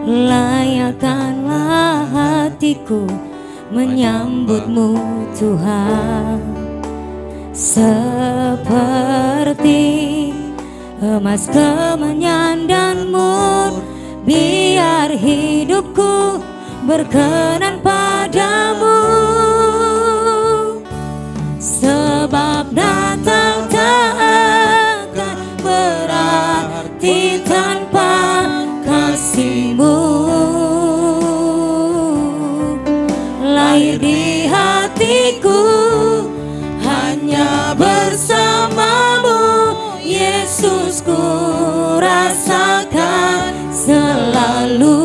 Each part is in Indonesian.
Layakkanlah hatiku menyambutmu Tuhan, seperti emas kemenyan dan mur, biar hidupku berkenan padamu. Sebab Natal tak akan berarti tanpa kasih-Mu. Lahir di hatiku hanya bersama-Mu, Yesus, ku rasakan selalu.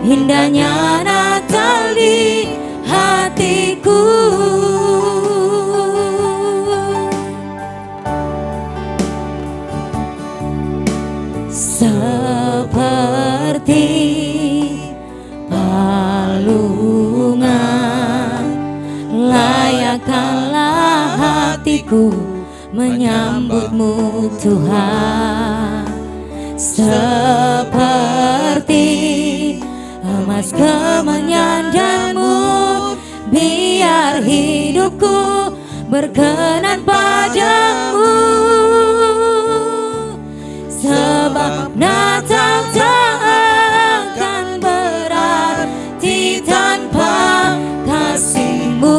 Indahnya Natal di hatiku. Seperti palungan, layakkanlah hatiku menyambut-Mu Tuhan, seperti emas kemenyan dan mur, biar hidupku berkenan padamu. Sebab Natal tak akan berarti tanpa kasih-Mu.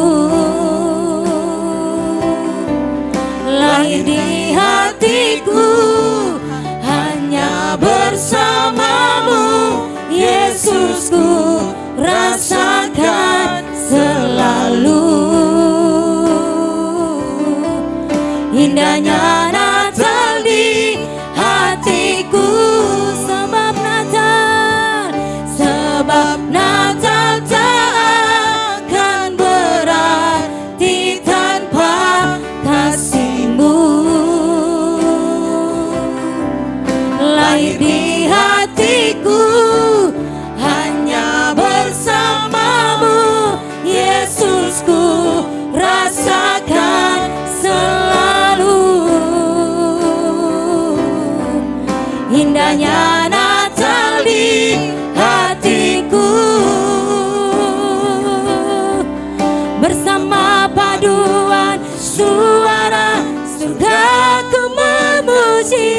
Lahir di hatiku hanya bersama-Mu, Yesus, ku rasakan selalu. Indahnya Natal di hatiku. Sebab Natal tak akan berarti tanpa kasih-Mu. Lahir di hatiku hanya bersama-Mu, Yesus, ku rasakan selalu. Indahnya Natal di hatiku. Bersama paduan suara surga ku memuji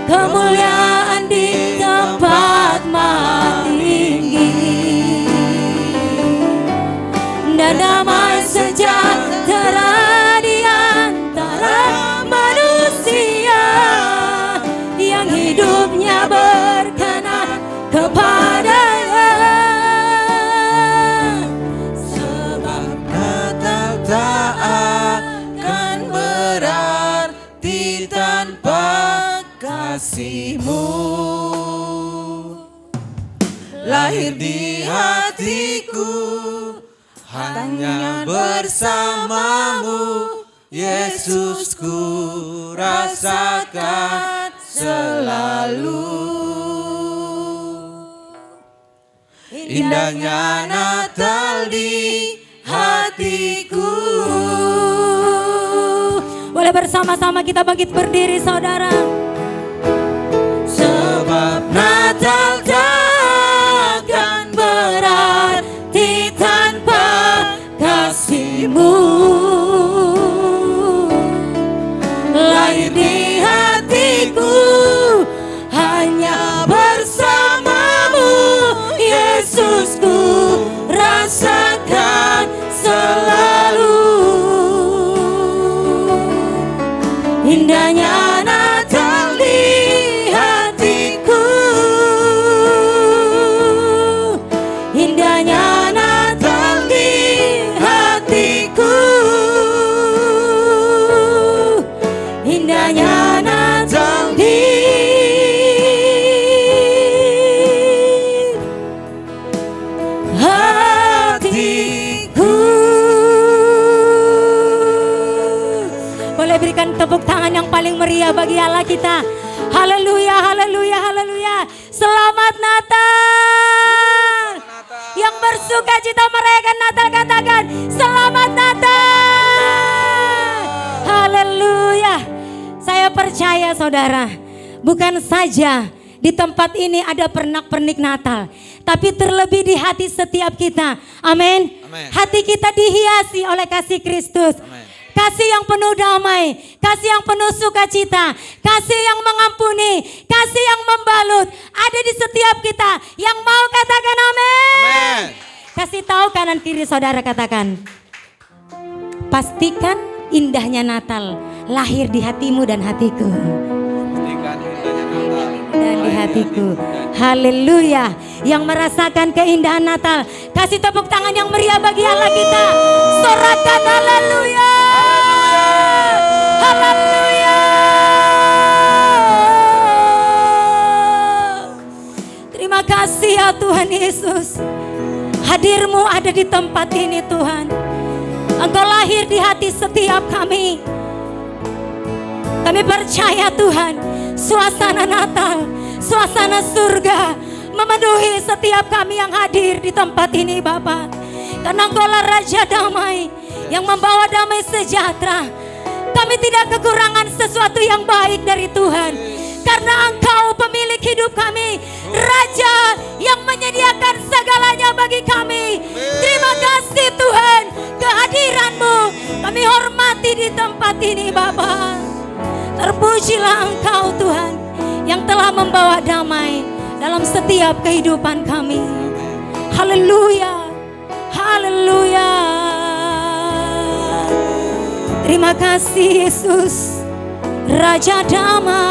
kemuliaan di tempat maha tinggi, dan damai sejahtera di antara manusia yang hidupnya berkenan kepada-Nya. Sebab Natal tak akan berarti tanpa kasih-Mu. Lahir di hatiku hanya bersama-Mu, Yesus, ku rasakan selalu. Indahnya Natal di hatiku. Boleh bersama-sama kita bangkit berdiri, saudara. Sebab Natal takkan berarti tanpa kasih-Mu. Lahir di hatiku hanya bersama-Mu, Yesus, ku rasakan selalu. Indahnya Natal di hatiku. Indahnya Natal di hatiku. Indahnya Natal di paling meriah bagi Allah kita. Haleluya, haleluya, haleluya. Selamat Natal. Yang bersuka cita merayakan Natal katakan selamat Natal. Haleluya. Saya percaya saudara, bukan saja di tempat ini ada pernak-pernik Natal, tapi terlebih di hati setiap kita. Amin. Hati kita dihiasi oleh kasih Kristus. Kasih yang penuh damai, kasih yang penuh sukacita, kasih yang mengampuni, kasih yang membalut ada di setiap kita. Yang mau katakan amin. Kasih tahu kanan kiri saudara, katakan, pastikan indahnya Natal lahir di hatimu dan hatiku. Dan di hatiku. Haleluya. Yang merasakan keindahan Natal, kasih tepuk tangan yang meriah bagi Allah kita. Sorakan haleluya. Haleluya. Terima kasih ya Tuhan Yesus. Hadir-Mu ada di tempat ini Tuhan. Engkau lahir di hati setiap kami. Kami percaya Tuhan, suasana Natal, suasana surga memenuhi setiap kami yang hadir di tempat ini Bapa. Karena Engkaulah Raja Damai yang membawa damai sejahtera. Kami tidak kekurangan sesuatu yang baik dari Tuhan. Karena Engkau pemilik hidup kami, Raja yang menyediakan segalanya bagi kami. Terima kasih Tuhan, kehadiran-Mu kami hormati di tempat ini Bapa. Terpujilah Engkau Tuhan yang telah membawa damai dalam setiap kehidupan kami. Haleluya, haleluya. Terima kasih Yesus, Raja Damai.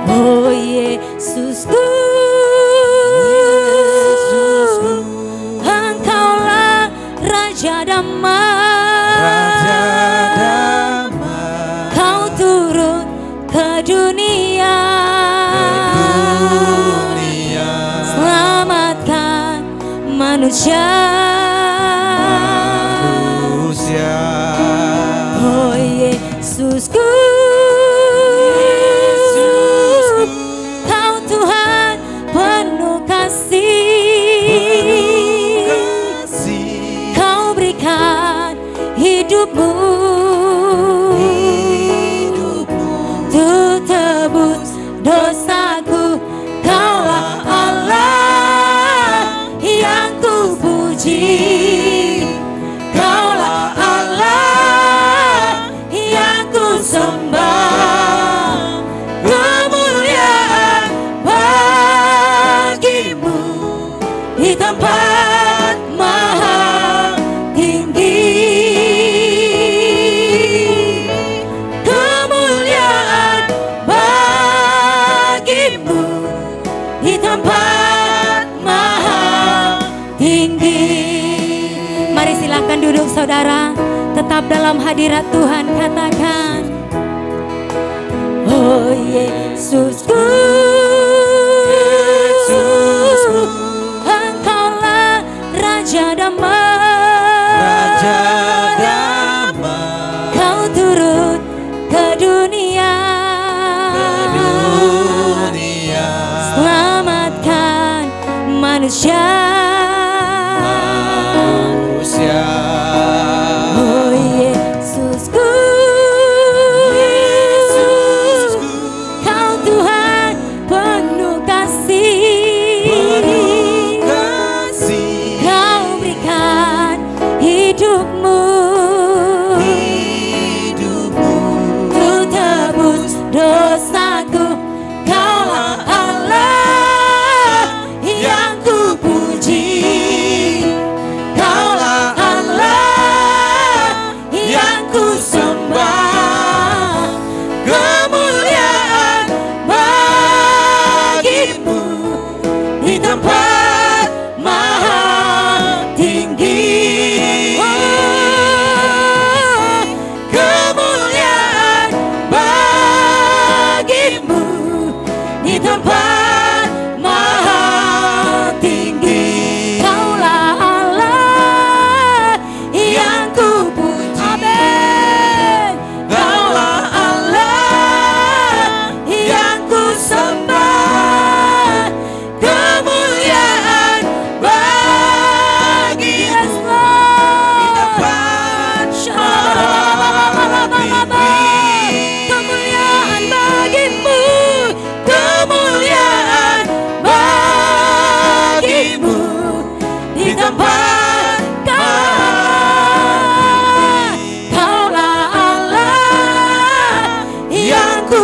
Oh Yesusku, Engkaulah Raja Damai. Kau turun ke dunia, selamatkan manusia. Oh Yesusku, Kau Tuhan penuh kasih. Kau berikan hidup-Mu untuk tebus dosaku. Kaulah Allah yang ku puji. Kaulah Allah yang ku sembah. Kemuliaan bagi-Mu di tempat maha tinggi. Kemuliaan bagi-Mu di tempat maha tinggi. Mari silakan duduk saudara, tetap dalam hadirat Tuhan, katakan, oh Yesusku, Engkaulah Raja Damai. Kau turun ke dunia, selamatkan manusia. Oh Yesusku, Kau Tuhan penuh kasih. Kau berikan hidup-Mu untuk tebus dosaku. Kaulah Allah yang ku puji.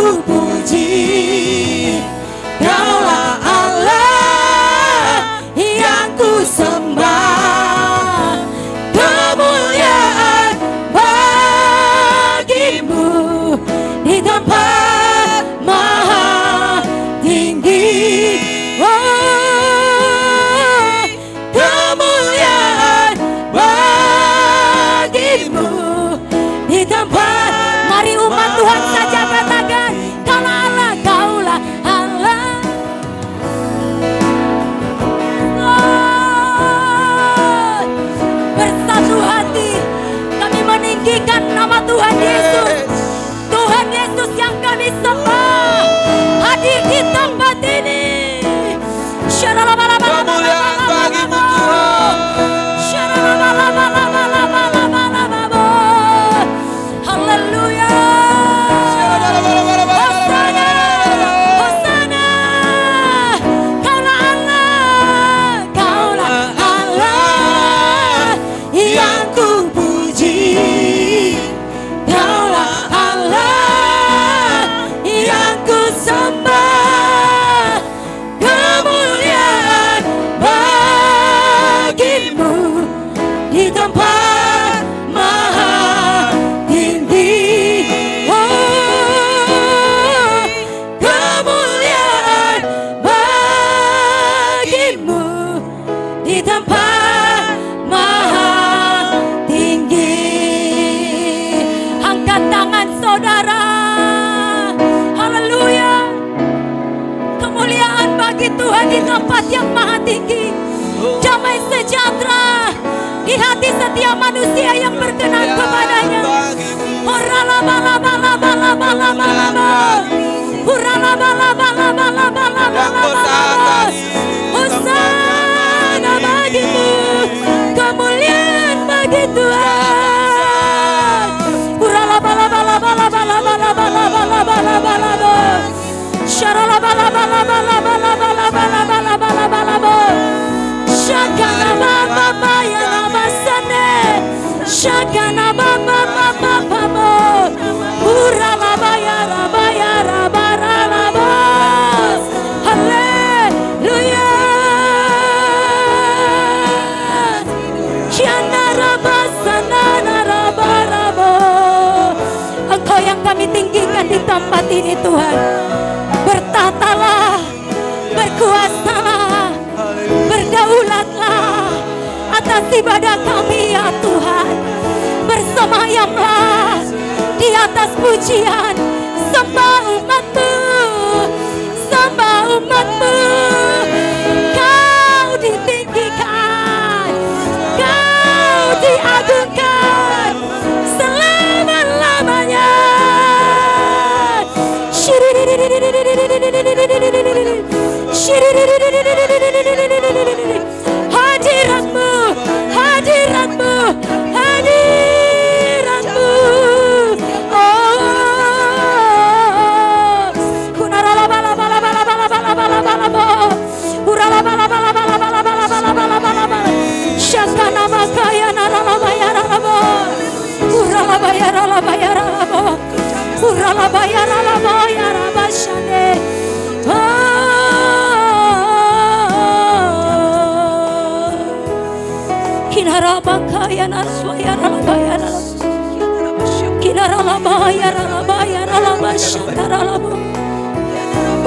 ku puji, Kaulah Allah yang ku sembah, kemuliaan bagimu di tempat maha tinggi. Oh, kemuliaan bagimu di tempat. Mari umat Tuhan saja katakan, Kaulah Allah, Kaulah Allah. Bersatu hati kami meninggikan nama Tuhan Yesus. Tuhan Yesus yang kami sembah hadir di tempat ini. Kemuliaan bagimu Tuhan. Haleluya. Hosana, Hosana. Kaulah Allah, Kaulah Allah yang ku puji, Kaulah Allah yang ku sembah, kemuliaan bagimu di tempat maha tinggi. Oh, kemuliaan bagimu di tempat maha tinggi. Angkat tangan saudara. Haleluya. Kemuliaan bagi Tuhan di tempat yang maha tinggi. Damai sejahtera di hati setiap manusia yang berkenan kepadanya. Hosana bagimu, kemuliaan bagi Tuhan. Shakana baba baba baba, urala bayara bayara barala ba. Haleluya. Kianara basana rabarabo. Engkau yang kami tinggikan di tempat ini Tuhan. Bertatalah, berkuasalah, berdaulatlah atas ibadah kami ya Tuhan. Bersemayamlah di atas pujian, sembah umat-Mu, sembah umat-Mu. Kau ditinggikan, Kau diagungkan selama-lamanya. Hadirat-Mu, hadirat-Mu, hadirat-Mu. Oh,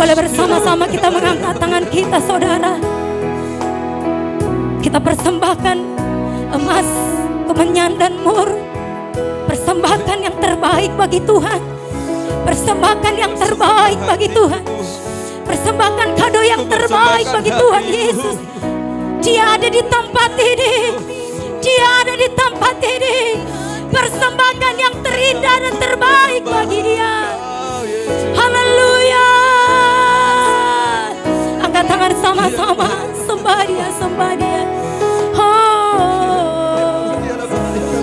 boleh bersama-sama kita mengangkat tangan kita saudara. Kita persembahkan emas, kemenyan dan mur. Persembahkan yang terbaik bagi Tuhan. Persembahkan yang terbaik bagi Tuhan. Persembahkan kado yang terbaik bagi Tuhan Yesus. Dia ada di tempat ini. Dia ada di tempat ini. Persembahkan yang terindah dan terbaik bagi Dia. Haleluya. Angkat tangan sama-sama. Sembah Dia, sembah Dia. Oh,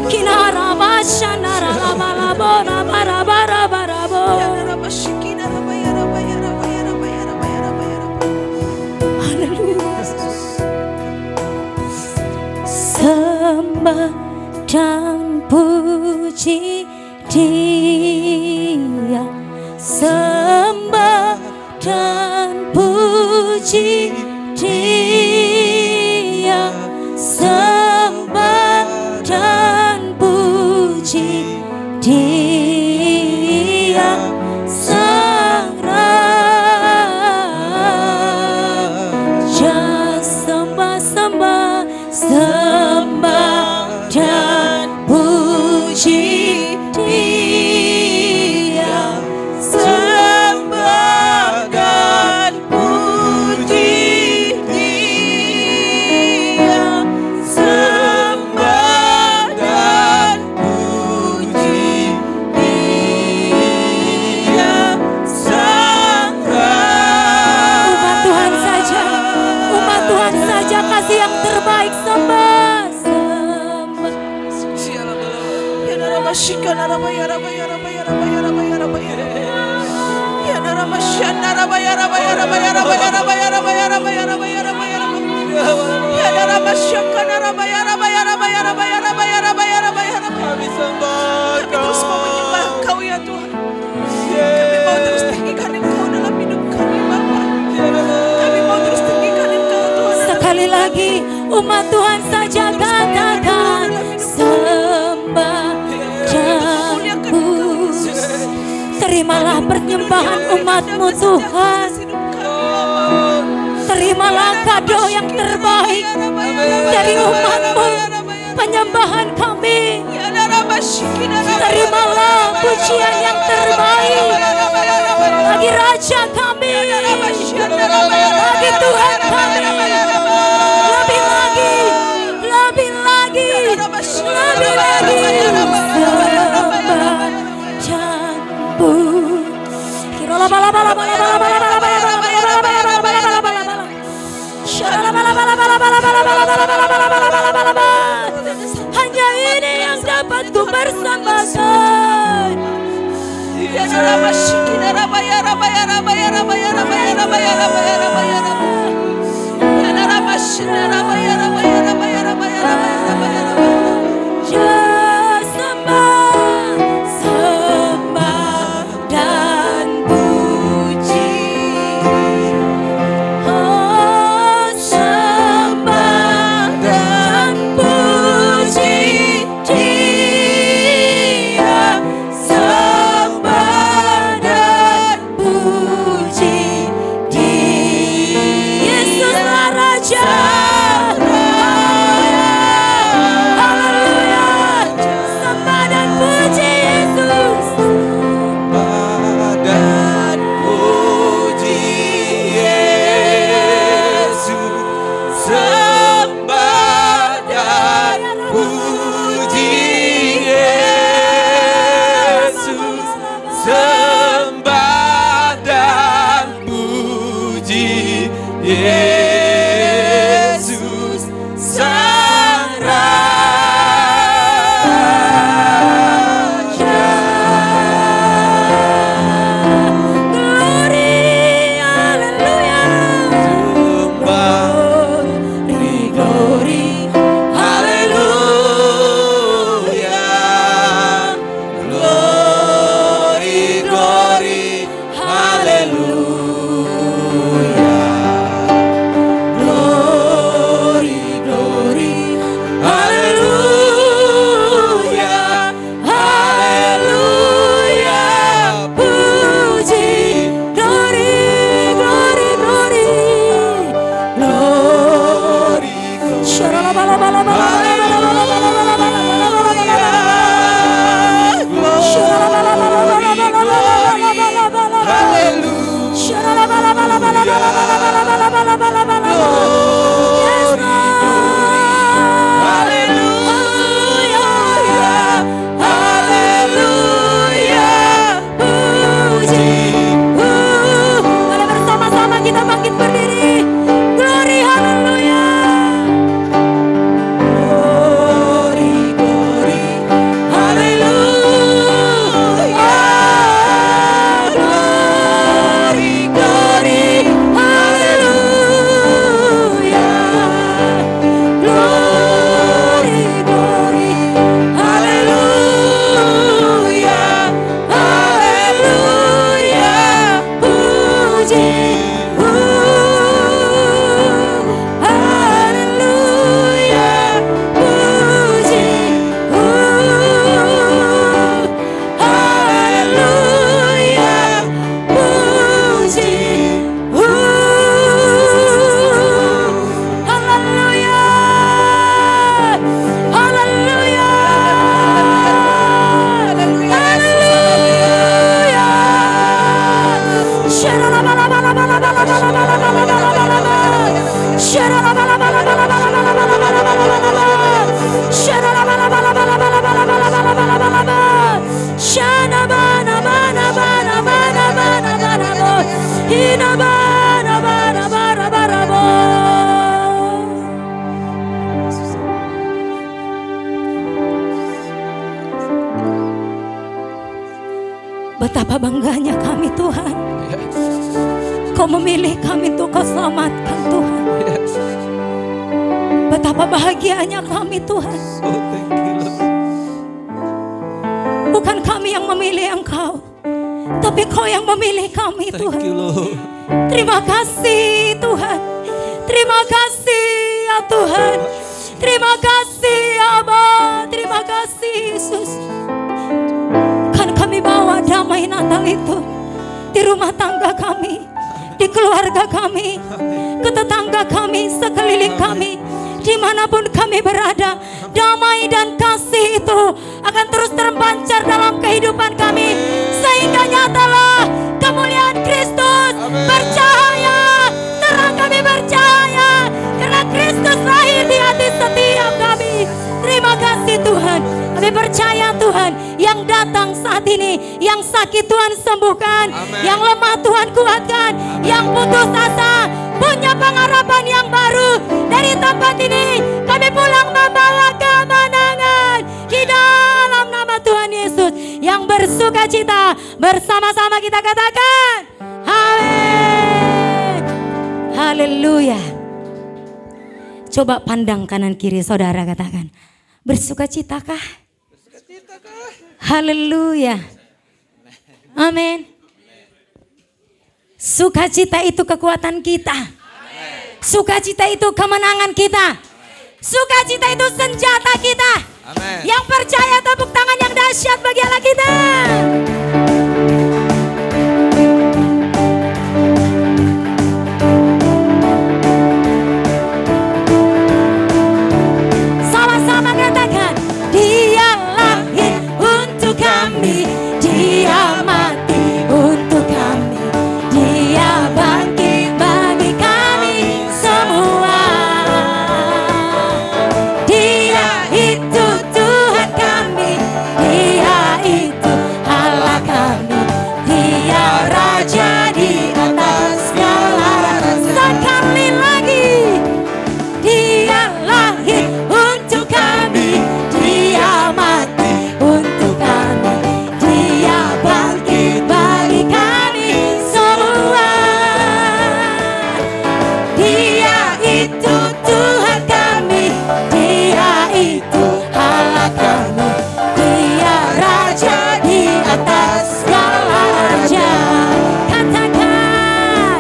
kinara bashanara labalabora barabarabarabo. Haleluya. Sembah dan puji Dia. puji Dia, sembah dan puji Dia, Sang Raja. Sembah, sembah dan puji Dia, Sembah dan puji Dia, sembah dan puji Dia, Sang Raja. Umat Tuhan saja, umat Tuhan saja kasih yang terbaik. Sembah, sembah. Kami sembah Kami terus mau menyembah Engkau ya Tuhan. Kami mau terus tinggikan Engkau dalam hidup kami Bapa. Kami mau terus tinggikan Engkau Tuhan. Sekali lagi umat Tuhan saja katakan sembah dan puji. Terimalah penyembahan umatmu Tuhan. Terimalah kado yang terbaik dari umatmu, penyembahan kami. Terimalah pujian yang terbaik bagi Raja kami, bagi Tuhan kami. Lebih lagi, lebih lagi, lebih lagi. Hanya ini yang dapat ku persembahkan. Sembah dan puji. Oh, sembah dan puji Dia, sembah dan puji Dia. Betapa bangganya kami Tuhan. Kau memilih kami untuk Kau selamatkan Tuhan. Betapa bahagianya kami Tuhan. Bukan kami yang memilih Engkau, tapi Kau yang memilih kami Tuhan. Terima kasih Tuhan. Terima kasih ya Tuhan. Terima kasih Aba. Terima kasih Yesus. Kan kami bawa damai Natal itu di rumah tangga kami, di keluarga kami, ke tetangga kami, sekeliling kami, dimanapun kami berada. Damai dan kasih itu akan terus terpancar dalam kehidupan kami, sehingga nyatalah kemuliaan Kristus bercahaya. Terang kami bercahaya karena Kristus lahir di hati setiap kami. Terima kasih Tuhan. Kami percaya Tuhan, yang datang saat ini, yang sakit Tuhan sembuhkan, yang lemah Tuhan kuatkan, yang putus asa punya pengharapan yang baru. Dari tempat ini kami pulang membawa kemenangan di dalam nama Tuhan Yesus. Yang bersuka cita bersama-sama kita katakan amin. Haleluya. Coba pandang kanan kiri saudara, katakan bersuka citakah? Haleluya. Amin. Sukacita itu kekuatan kita. Sukacita itu kemenangan kita. Sukacita itu senjata kita. Yang percaya tepuk tangan yang dahsyat bagi Allah kita. Sama-sama katakan, Dia lahir untuk kami, Dia mati untuk kami, Dia bangkit bagi kami semua. Dia itu Tuhan kami, Dia itu Allah kami, Dia Raja di atas segala raja. Sekali lagi, Dia lahir untuk kami, Dia mati untuk kami, Dia bangkit bagi kami semua. Dia itu Tuhan kami, Dia itu Allah kami, Dia Raja di atas segala raja. Katakan,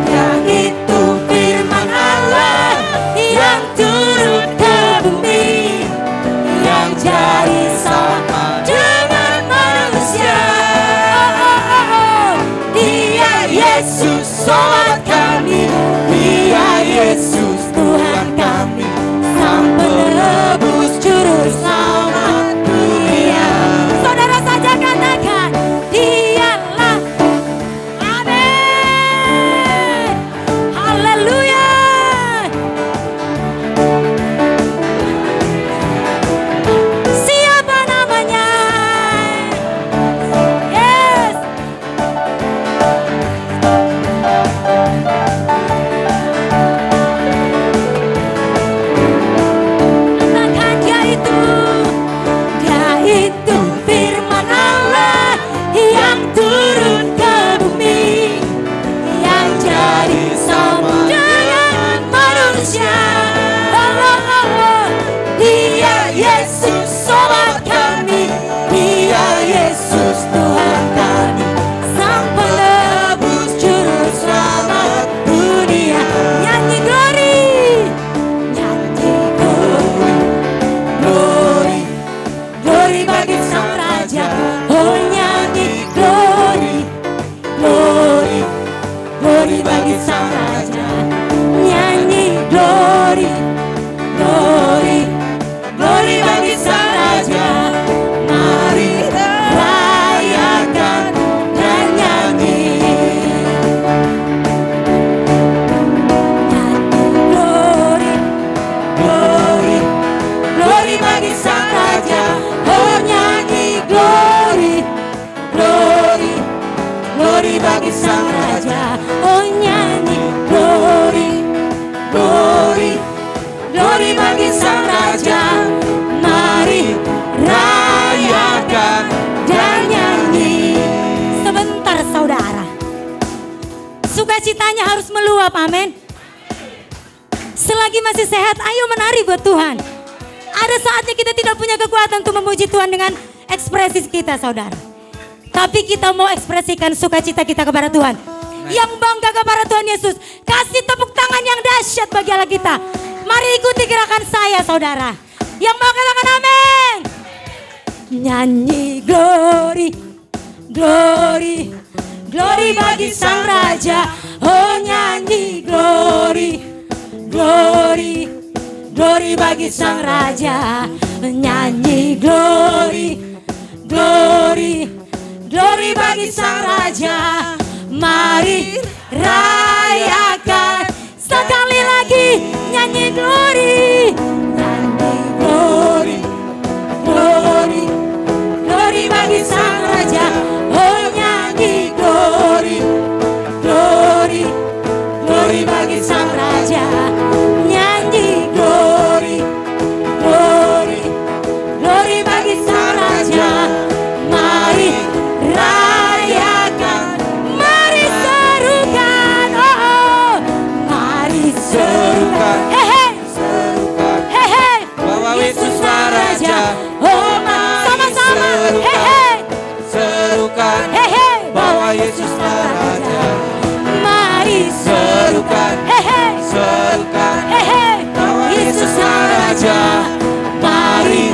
Dia itu firman Allah yang turun ke bumi, yang jadi sama dengan manusia. Dia Yesus solat kami, Dia Yesus Tuhan kami, Sang Penebus Juru Selamat dunia. Saudara saja katakan, Dialah. Amin. Haleluya. Siapa namanya? Yes. Katakan, Dia itu firman Allah yang turun ke bumi, yang jadi sama dengan manusia. Dia Yesus solat kami, Dia Yesus Tuhan kami, Sang Penebus Juru Selamat dunia. Nyanyi glory, nyanyi glory, glory, glory bagi Sang Raja. Oh nyanyi glory, glory, glory bagi Sang Raja. Nyanyi glory, glory, glory bagi Sang Raja. Mari rayakan dan nyanyi. Nyanyi glory, glory, glory bagi Sang Raja. Oh nyanyi glory, glory, glory bagi Sang Raja. Oh sukacitanya harus meluap, amin. Selagi masih sehat, ayo menari buat Tuhan. Ada saatnya kita tidak punya kekuatan untuk memuji Tuhan dengan ekspresi kita, saudara. Tapi kita mau ekspresikan sukacita kita kepada Tuhan. Yang bangga kepada Tuhan Yesus. Kasih tepuk tangan yang dahsyat bagi Allah kita. Mari ikuti gerakan saya, saudara. Yang mau katakan amin. Nyanyi glory, glory, glory bagi Sang Raja. Oh nyanyi glory, glory, glory bagi Sang Raja. Nyanyi glory, glory, glory bagi Sang Raja. Mari rayakan sekali lagi. Nyanyi glory, nyanyi glory, glory, glory bagi Sang Raja. Oh nyanyi glory, glory, glory bagi Sang Raja. Nyanyi glory, glory, glory bagi Sang Raja. Mari rayakan, mari serukan, oh, mari serukan, Serukan hehe, bahwa Yesus Yesus Sang Raja. Raja. Oh sama-sama, hehe, Serukan hehe, bahwa Yesus Raja. mari Serukan, hehe, serukan hehe, bahwa Yesus Sang Raja. Mari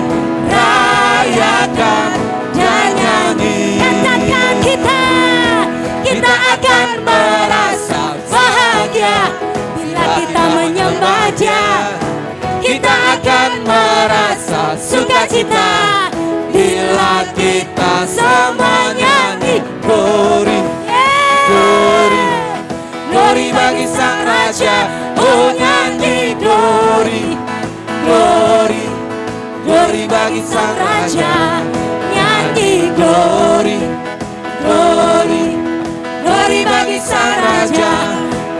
rayakan dan nyanyi. Katakan kita akan merasa bahagia bila kita menyembah Dia. Kita akan merasa sukacita bila kita semua nyanyi. Glory, glory, glory bagi Sang Raja. Oh nyanyi glory, glory, glory bagi Sang Raja. Nyanyi Glory, glory, glory bagi Sang Raja.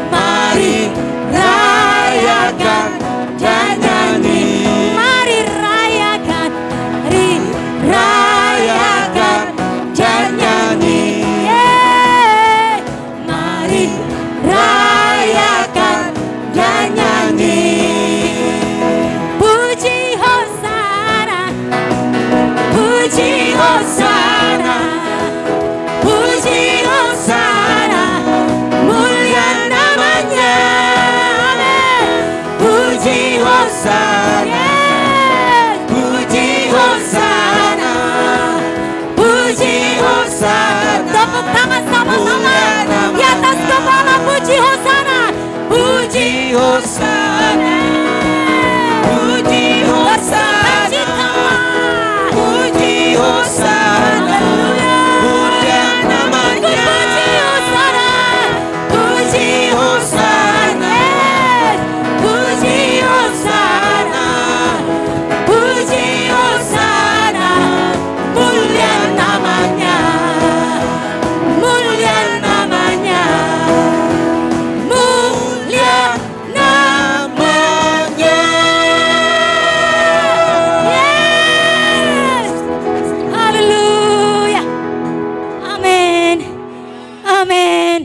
Mari rayakan dan nyanyi. mari rayakan, Rayakan dan nyanyi. yeah. Mari Rayakan dan nyanyi. puji Hosana, puji Hosana, puji Hosana, mulia namanya, amin. Puji Hosana, Yes. puji Hosana, puji Hosana. Tepuk tangan sama-sama di atas kepala, puji Hosana, puji Puji Hosana, puji Hosana, puji Hosana, mulia namanya. puji Hosana, Puji Hosana, puji Hosana, puji Hosana, mulia namanya, mulia namanya, mulia namanya. Yes. Haleluya. Amin. Amin.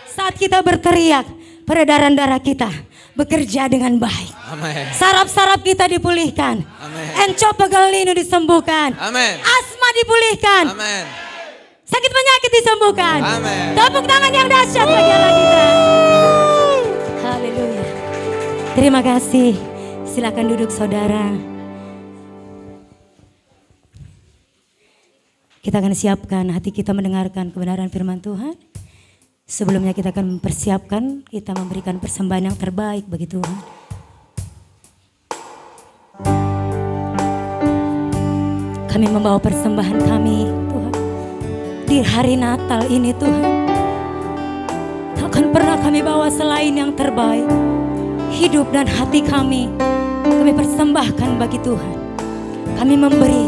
Saat kita berteriak, peredaran darah kita bekerja dengan baik. Amin. Saraf-saraf kita dipulihkan. Amin. Encop pegal linu disembuhkan. Amin. Asma dipulihkan. Amin. Sakit penyakit disembuhkan. Amin. Tepuk tangan yang dahsyat bagi Allah kita. Haleluya. Terima kasih. Silakan duduk saudara. Kita akan siapkan hati kita mendengarkan kebenaran firman Tuhan. Sebelumnya kita akan mempersiapkan, kita memberikan persembahan yang terbaik bagi Tuhan. Kami membawa persembahan kami Tuhan. Di hari Natal ini Tuhan. Takkan pernah kami bawa selain yang terbaik. Hidup dan hati kami persembahkan bagi Tuhan. Kami memberi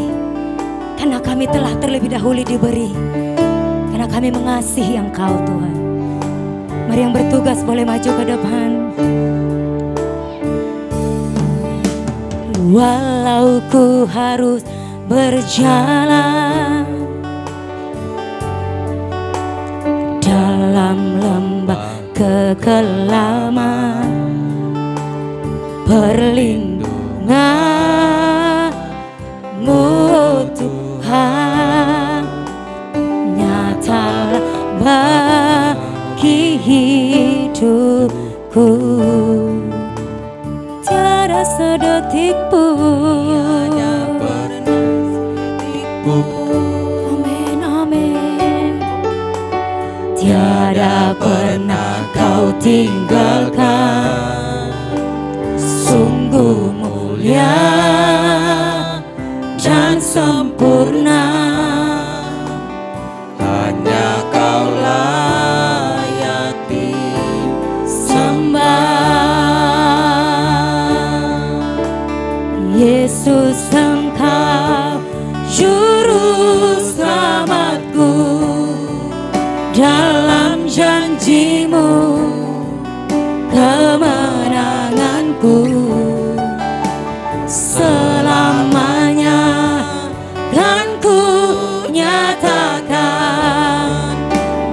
karena kami telah terlebih dahulu diberi. Karena kami mengasihi Engkau Tuhan. Mari yang bertugas boleh maju ke depan. Walau ku harus berjalan dalam lembah kekelaman, perlindungan-Mu Tuhan nyatalah bagi hidupku. Tiada sedetik pun, amin, amin, tiada pernah Kau tinggalkan. Sungguh mulia dan sempurna, hanya Kau layak disembah. Yesus, Engkau juru selamatku, dalam janji-Mu kemenanganku. Selamanya kan ku nyatakan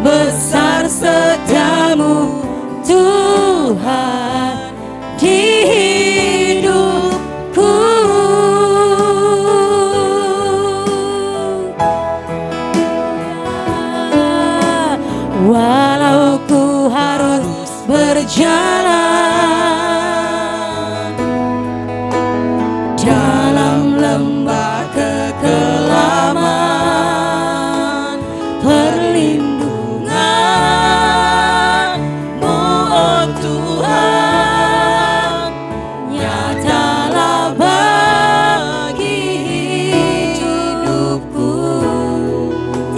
besar setiamu Tuhan di hidupku. Walau ku harus berjalan dalam lembah kekelaman, perlindungan-Mu oh Tuhan nyatalah bagi hidupku.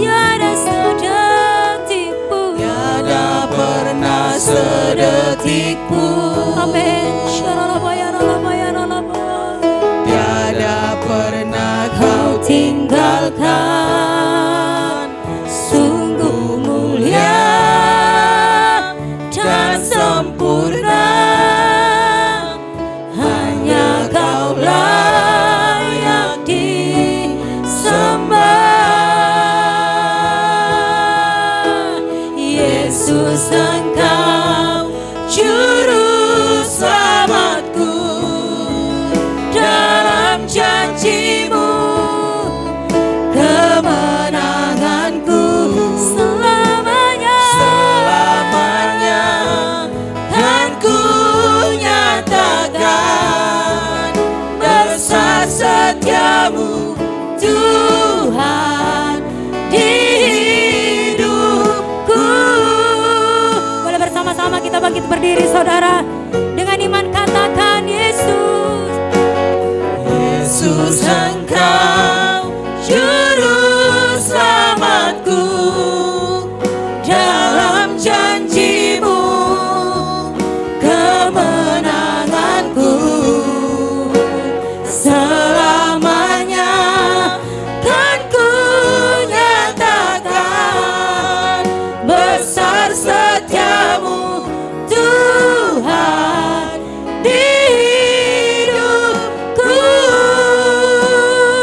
Tiada sedetik pun, Tiada pernah sedetik pun, amin, tiada pernah Kau tinggalkan. sungguh mulia dan sempurna, hanya Kau layak disembah. Yesus, Engkau juru selamatku, dalam janji-Mu kemenanganku. Selamanya, Selamanya kan ku nyatakan besar setiamu Tuhan di hidupku. Boleh bersama-sama kita bangkit berdiri saudara, dengan iman katakan Yesus. Yesus, Engkau juru selamatku, dalam janji-Mu kemenanganku. Selamanya kan ku nyatakan besar setiamu Tuhan di hidupku.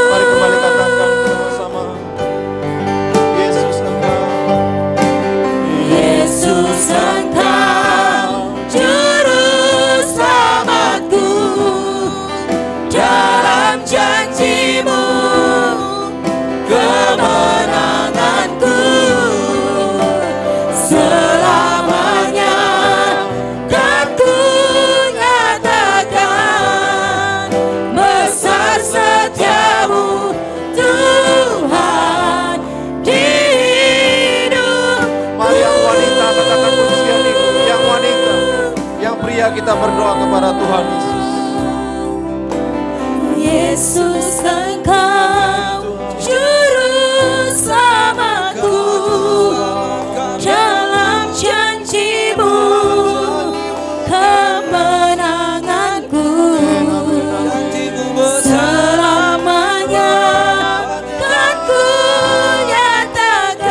Mari kembali katakan bersama. Yesus Engkau, Yesus, Engkau juru selamatku, dalam janji-Mu kemenanganku. Selamanya kan ku nyatakan besar setiamu Tuhan di hidupku. mari yang wanita katakan pujian itu. Yang wanita, yang pria kita berdoa kepada Tuhan Yesus. Yesus, Engkau juru selamatku, dalam janji-Mu kemenanganku. Selamanya kan ku nyatakan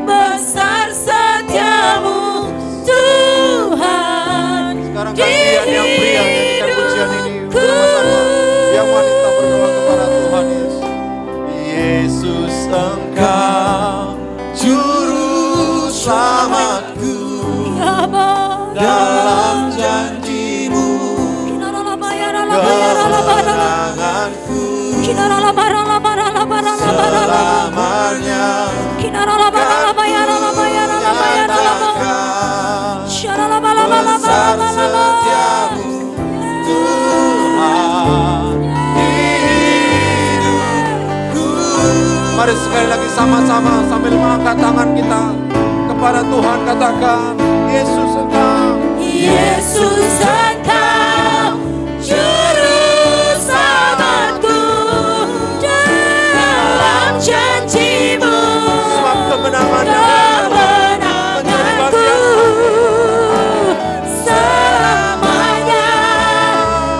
besar setiamu Tuhan Sekarang di kalian yang pria nyanyikan pujian ini hidupku. bersama-sama. Yang wanita selamanya besar setiamu Tuhan hidupku. Mari sekali lagi sama-sama sambil mengangkat tangan kita kepada Tuhan, katakan Yesus Engkau, Yesus Engkau juru selamatku, dalam janji-Mu sebab kemenangan kemenanganku selamanya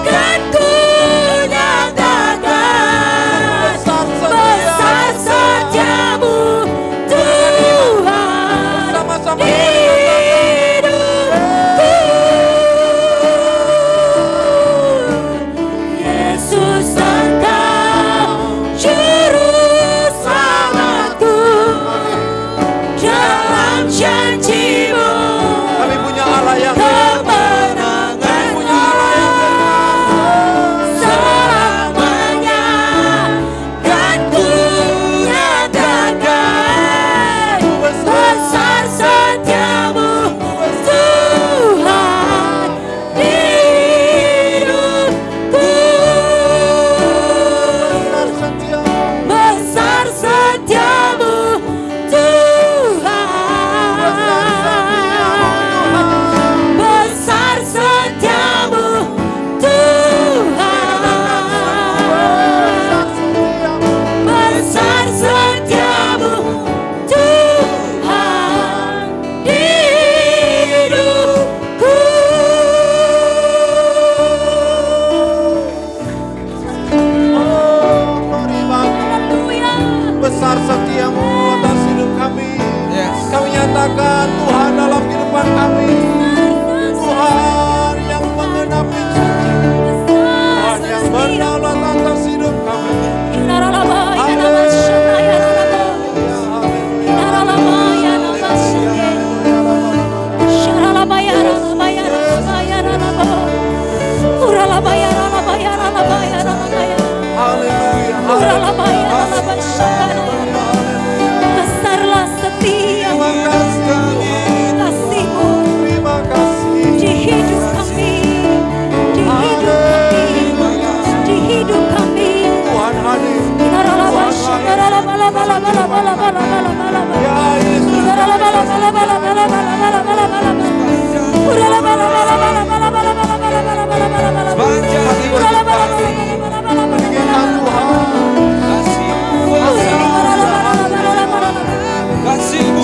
kan ku nyatakan, besar setiamu Tuhan sama-sama hidupku. Yesus Engkau juru selamatku, dalam janji-Mu kami punya Allah yang kemenanganku selamanya kan ku nyatakan, besar setiamu Tuhan hidupku. Besar setiamu Tuhan, besar setiamu Tuhan, besar setiamu Tuhan hidupku. besar setiamu atas hidup kami. Kami nyatakan Tuhan dalam kehidupan kami, Tuhan yang mengenapi janji, Tuhan yang berdaulat atas hidup kami. Besarlah setiap kasih-Mu Terima kasih. di hidup kami, di hidup kami. Tuhan hadir. Ya Yesus. Meninggikan Tuhan. Kasih-Mu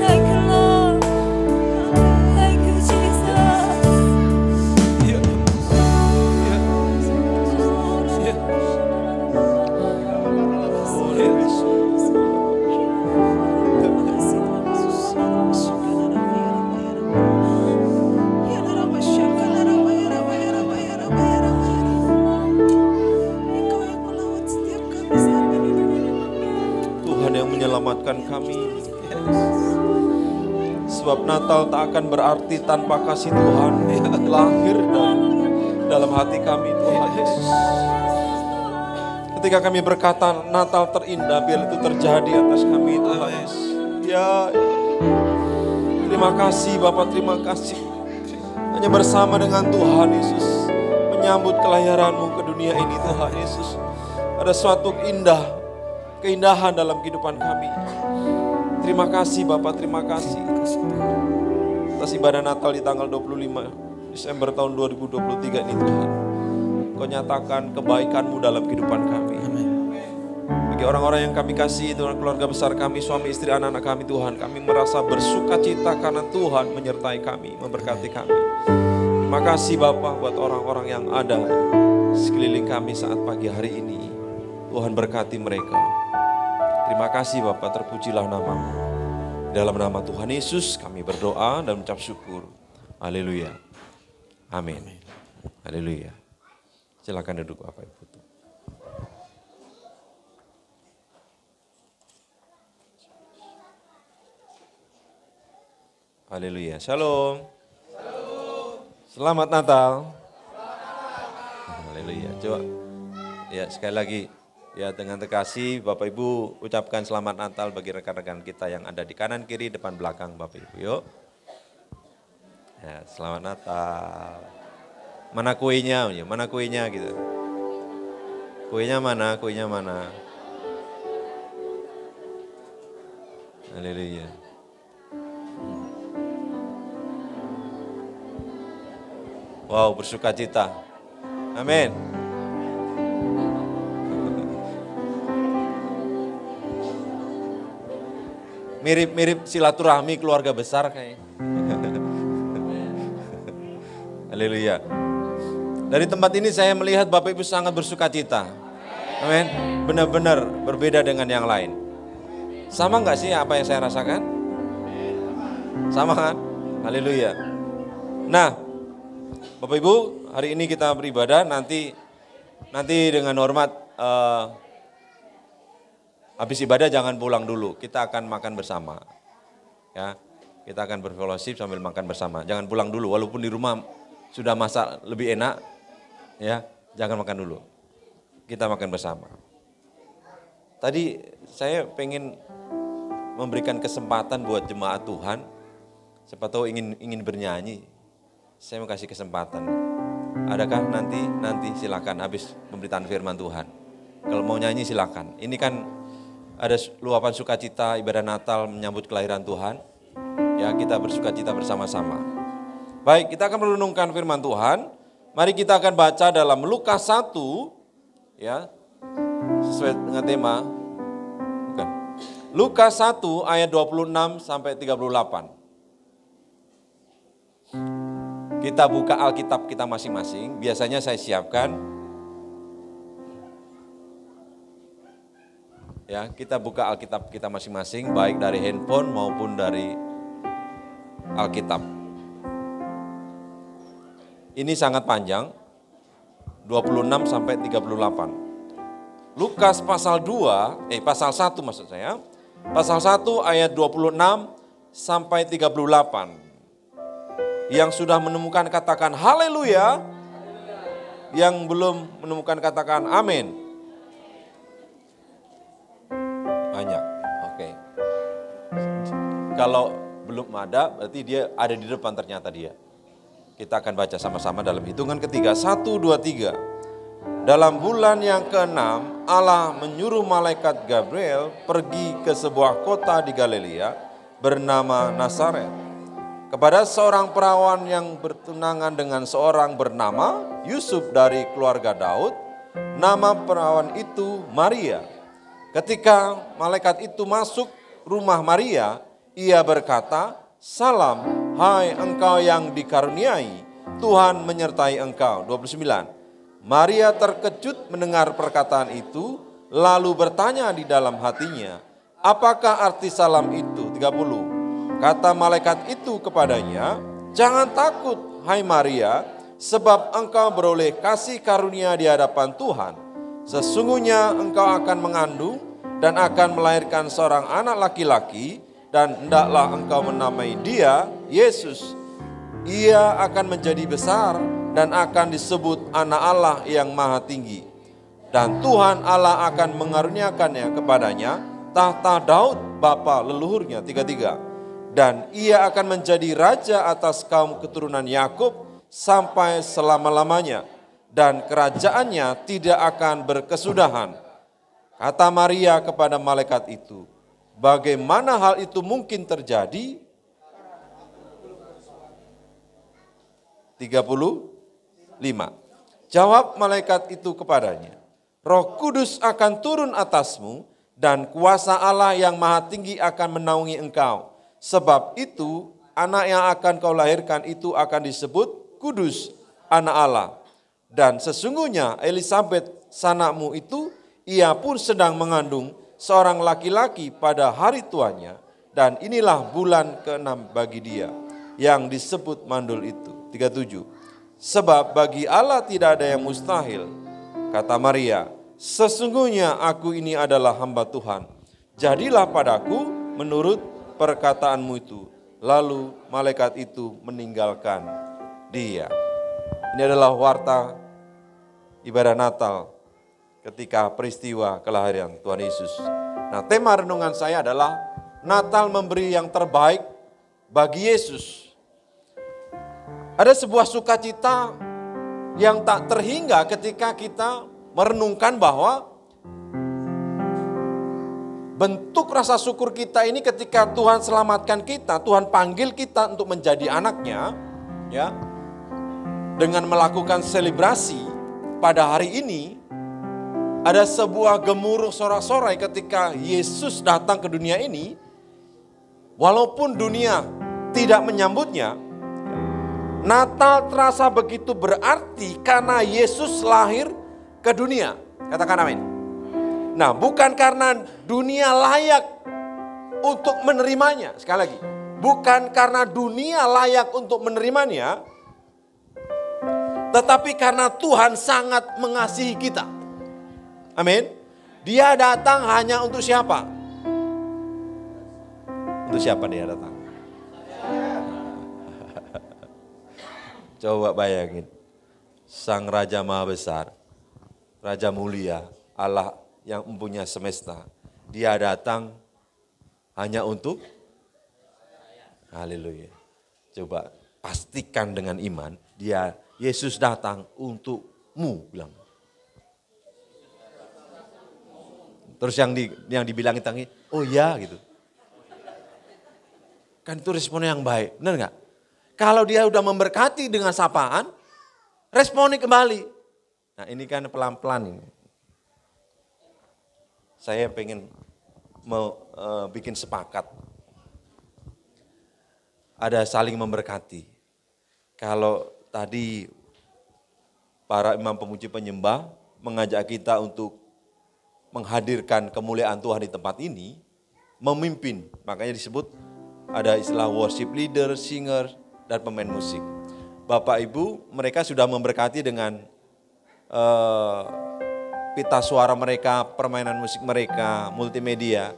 Thank you, Lord. Thank you, Jesus. Tuhan yang menyelamatkan kami. Sebab Natal tak akan berarti tanpa kasih Tuhan yang lahir dalam hati kami, Tuhan Yesus. Ketika kami berkata Natal terindah, biar itu terjadi atas kami, Tuhan Yesus. Ya, terima kasih Bapak, terima kasih. Hanya bersama dengan Tuhan Yesus menyambut kelahiran-Mu ke dunia ini, Tuhan Yesus. Ada suatu keindahan dalam kehidupan kami. Terima kasih Bapak, terima kasih atas ibadah Natal di tanggal 25 Desember tahun 2023 ini, Tuhan. Kau nyatakan kebaikan-Mu dalam kehidupan kami. Bagi orang-orang yang kami kasih, Tuhan, keluarga besar kami, suami, istri, anak-anak kami, Tuhan, kami merasa bersuka cita karena Tuhan menyertai kami, memberkati kami. Terima kasih Bapak buat orang-orang yang ada sekeliling kami saat pagi hari ini. Tuhan berkati mereka. Terima kasih Bapak, terpujilah namamu. Dalam nama Tuhan Yesus kami berdoa dan mengucap syukur. Haleluya. Amin. Haleluya. Silakan duduk Bapak Ibu. Haleluya. Shalom. Selamat Natal. Haleluya. Coba ya sekali lagi ya dengan terkasih Bapak Ibu ucapkan selamat Natal bagi rekan-rekan kita yang ada di kanan kiri depan belakang Bapak Ibu. Yuk. Ya, selamat Natal. Mana kuenya? Mana kuenya gitu. Kuenya mana? Kuenya mana? Haleluya. Wow, bersuka cita. Amin. Mirip-mirip silaturahmi keluarga besar kayaknya. Haleluya. Dari tempat ini saya melihat Bapak Ibu sangat bersuka cita. Amin. Benar-benar berbeda dengan yang lain. Sama nggak sih apa yang saya rasakan? Sama kan? Haleluya. Nah, Bapak Ibu, hari ini kita beribadah, nanti dengan hormat habis ibadah jangan pulang dulu, kita akan makan bersama. Ya, kita akan berfellowship sambil makan bersama. Jangan pulang dulu, walaupun di rumah sudah masak lebih enak, ya, jangan makan dulu. Kita makan bersama. Tadi saya pengen memberikan kesempatan buat jemaat Tuhan, siapa tahu ingin bernyanyi. Saya mau kasih kesempatan. Adakah nanti silakan habis pemberitaan firman Tuhan. Kalau mau nyanyi silakan. Ini kan ada luapan sukacita ibadah Natal menyambut kelahiran Tuhan. Ya, kita bersukacita bersama-sama. Baik, kita akan merenungkan firman Tuhan. Mari kita akan baca dalam Lukas 1 ya. Sesuai dengan tema. Bukan. Lukas 1 ayat 26 sampai 38. Kita buka Alkitab kita masing-masing, biasanya saya siapkan. Ya, kita buka Alkitab kita masing-masing, baik dari handphone maupun dari Alkitab. Ini sangat panjang, 26 sampai 38. Lukas pasal 1 maksud saya, pasal 1 ayat 26 sampai 38. Yang sudah menemukan katakan haleluya, yang belum menemukan katakan amin. Banyak, oke. Kalau belum ada, berarti dia ada di depan ternyata dia. Kita akan baca sama-sama dalam hitungan ketiga, 1, 2, 3. Dalam bulan yang ke-6, Allah menyuruh malaikat Gabriel pergi ke sebuah kota di Galilea bernama Nazaret. Kepada seorang perawan yang bertunangan dengan seorang bernama Yusuf dari keluarga Daud, nama perawan itu Maria. Ketika malaikat itu masuk rumah Maria, ia berkata, "Salam, hai engkau yang dikaruniai, Tuhan menyertai engkau." 29. Maria terkejut mendengar perkataan itu, lalu bertanya di dalam hatinya, "Apakah arti salam itu?" 30. Kata malaikat itu kepadanya, "Jangan takut, hai Maria, sebab engkau beroleh kasih karunia di hadapan Tuhan. Sesungguhnya engkau akan mengandung dan akan melahirkan seorang anak laki-laki, dan hendaklah engkau menamai dia Yesus. Ia akan menjadi besar dan akan disebut anak Allah yang maha tinggi. Dan Tuhan Allah akan mengaruniakannya kepadanya tahta Daud bapa leluhurnya." 33. Dan ia akan menjadi raja atas kaum keturunan Yakub sampai selama-lamanya, dan kerajaannya tidak akan berkesudahan. Kata Maria kepada malaikat itu, "Bagaimana hal itu mungkin terjadi?" 35. Jawab malaikat itu kepadanya, "Roh Kudus akan turun atasmu, dan kuasa Allah yang maha tinggi akan menaungi engkau. Sebab itu, anak yang akan kau lahirkan itu akan disebut kudus, anak Allah. Dan sesungguhnya Elisabet sanakmu itu, ia pun sedang mengandung seorang laki-laki pada hari tuanya. Dan inilah bulan ke-6 bagi dia, yang disebut mandul itu. 37. Sebab bagi Allah tidak ada yang mustahil. Kata Maria, sesungguhnya aku ini adalah hamba Tuhan. Jadilah padaku menurut perkataanmu itu. Lalu malaikat itu meninggalkan dia. Ini adalah warta ibadah Natal ketika peristiwa kelahiran Tuhan Yesus. Nah, tema renungan saya adalah Natal memberi yang terbaik bagi Yesus. Ada sebuah sukacita yang tak terhingga ketika kita merenungkan bahwa bentuk rasa syukur kita ini ketika Tuhan selamatkan kita, Tuhan panggil kita untuk menjadi anaknya, ya, dengan melakukan selebrasi pada hari ini, ada sebuah gemuruh sorak-sorai ketika Yesus datang ke dunia ini, walaupun dunia tidak menyambutnya. Natal terasa begitu berarti karena Yesus lahir ke dunia. Katakan amin. Nah, bukan karena dunia layak untuk menerimanya. Sekali lagi, bukan karena dunia layak untuk menerimanya, tetapi karena Tuhan sangat mengasihi kita. Amin. Dia datang hanya untuk siapa? Untuk siapa dia datang? Coba bayangin, Sang Raja Maha Besar, Raja Mulia, Allah yang mempunyai semesta, dia datang hanya untuk, haleluya. Coba pastikan dengan iman, Yesus datang untukmu, bilang. Terus yang dibilangin tangi, oh ya gitu. Kan itu responnya yang baik, benar enggak? Kalau dia udah memberkati dengan sapaan, responi kembali. Nah, ini kan pelan-pelan ini. Saya pengen bikin sepakat. Ada saling memberkati. Kalau tadi para imam pemuji penyembah mengajak kita untuk menghadirkan kemuliaan Tuhan di tempat ini, memimpin. Makanya disebut ada istilah worship leader, singer, dan pemain musik. Bapak Ibu, mereka sudah memberkati dengan pita suara mereka, permainan musik mereka, multimedia.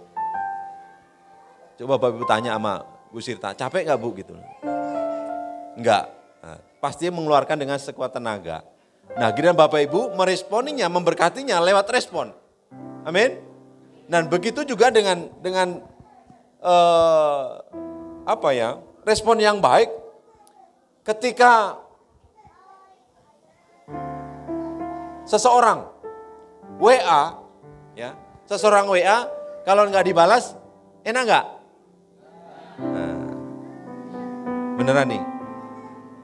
Coba Bapak Ibu tanya sama Bu Sirta, capek gak Bu gitu? Enggak, nah, pasti mengeluarkan dengan sekuat tenaga. Nah, giliran Bapak Ibu meresponinya, memberkatinya lewat respon. Amin. Dan begitu juga dengan respon yang baik. Ketika seseorang WA, ya, seseorang WA kalau nggak dibalas, enak nggak? Nah, beneran nih,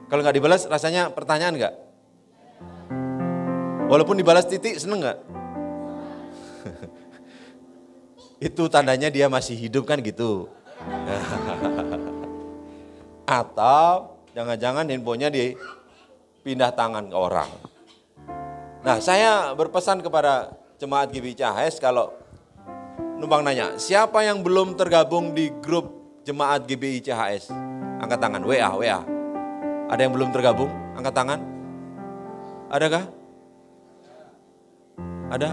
kalau nggak dibalas rasanya pertanyaan nggak? Walaupun dibalas titik, seneng nggak? Itu tandanya dia masih hidup kan gitu. Atau jangan-jangan handphonenya dipindah tangan ke orang. Nah, saya berpesan kepada jemaat GBI CHS kalau numpang nanya, siapa yang belum tergabung di grup jemaat GBI CHS? Angkat tangan, WA. Ada yang belum tergabung? Angkat tangan. Adakah? Ada?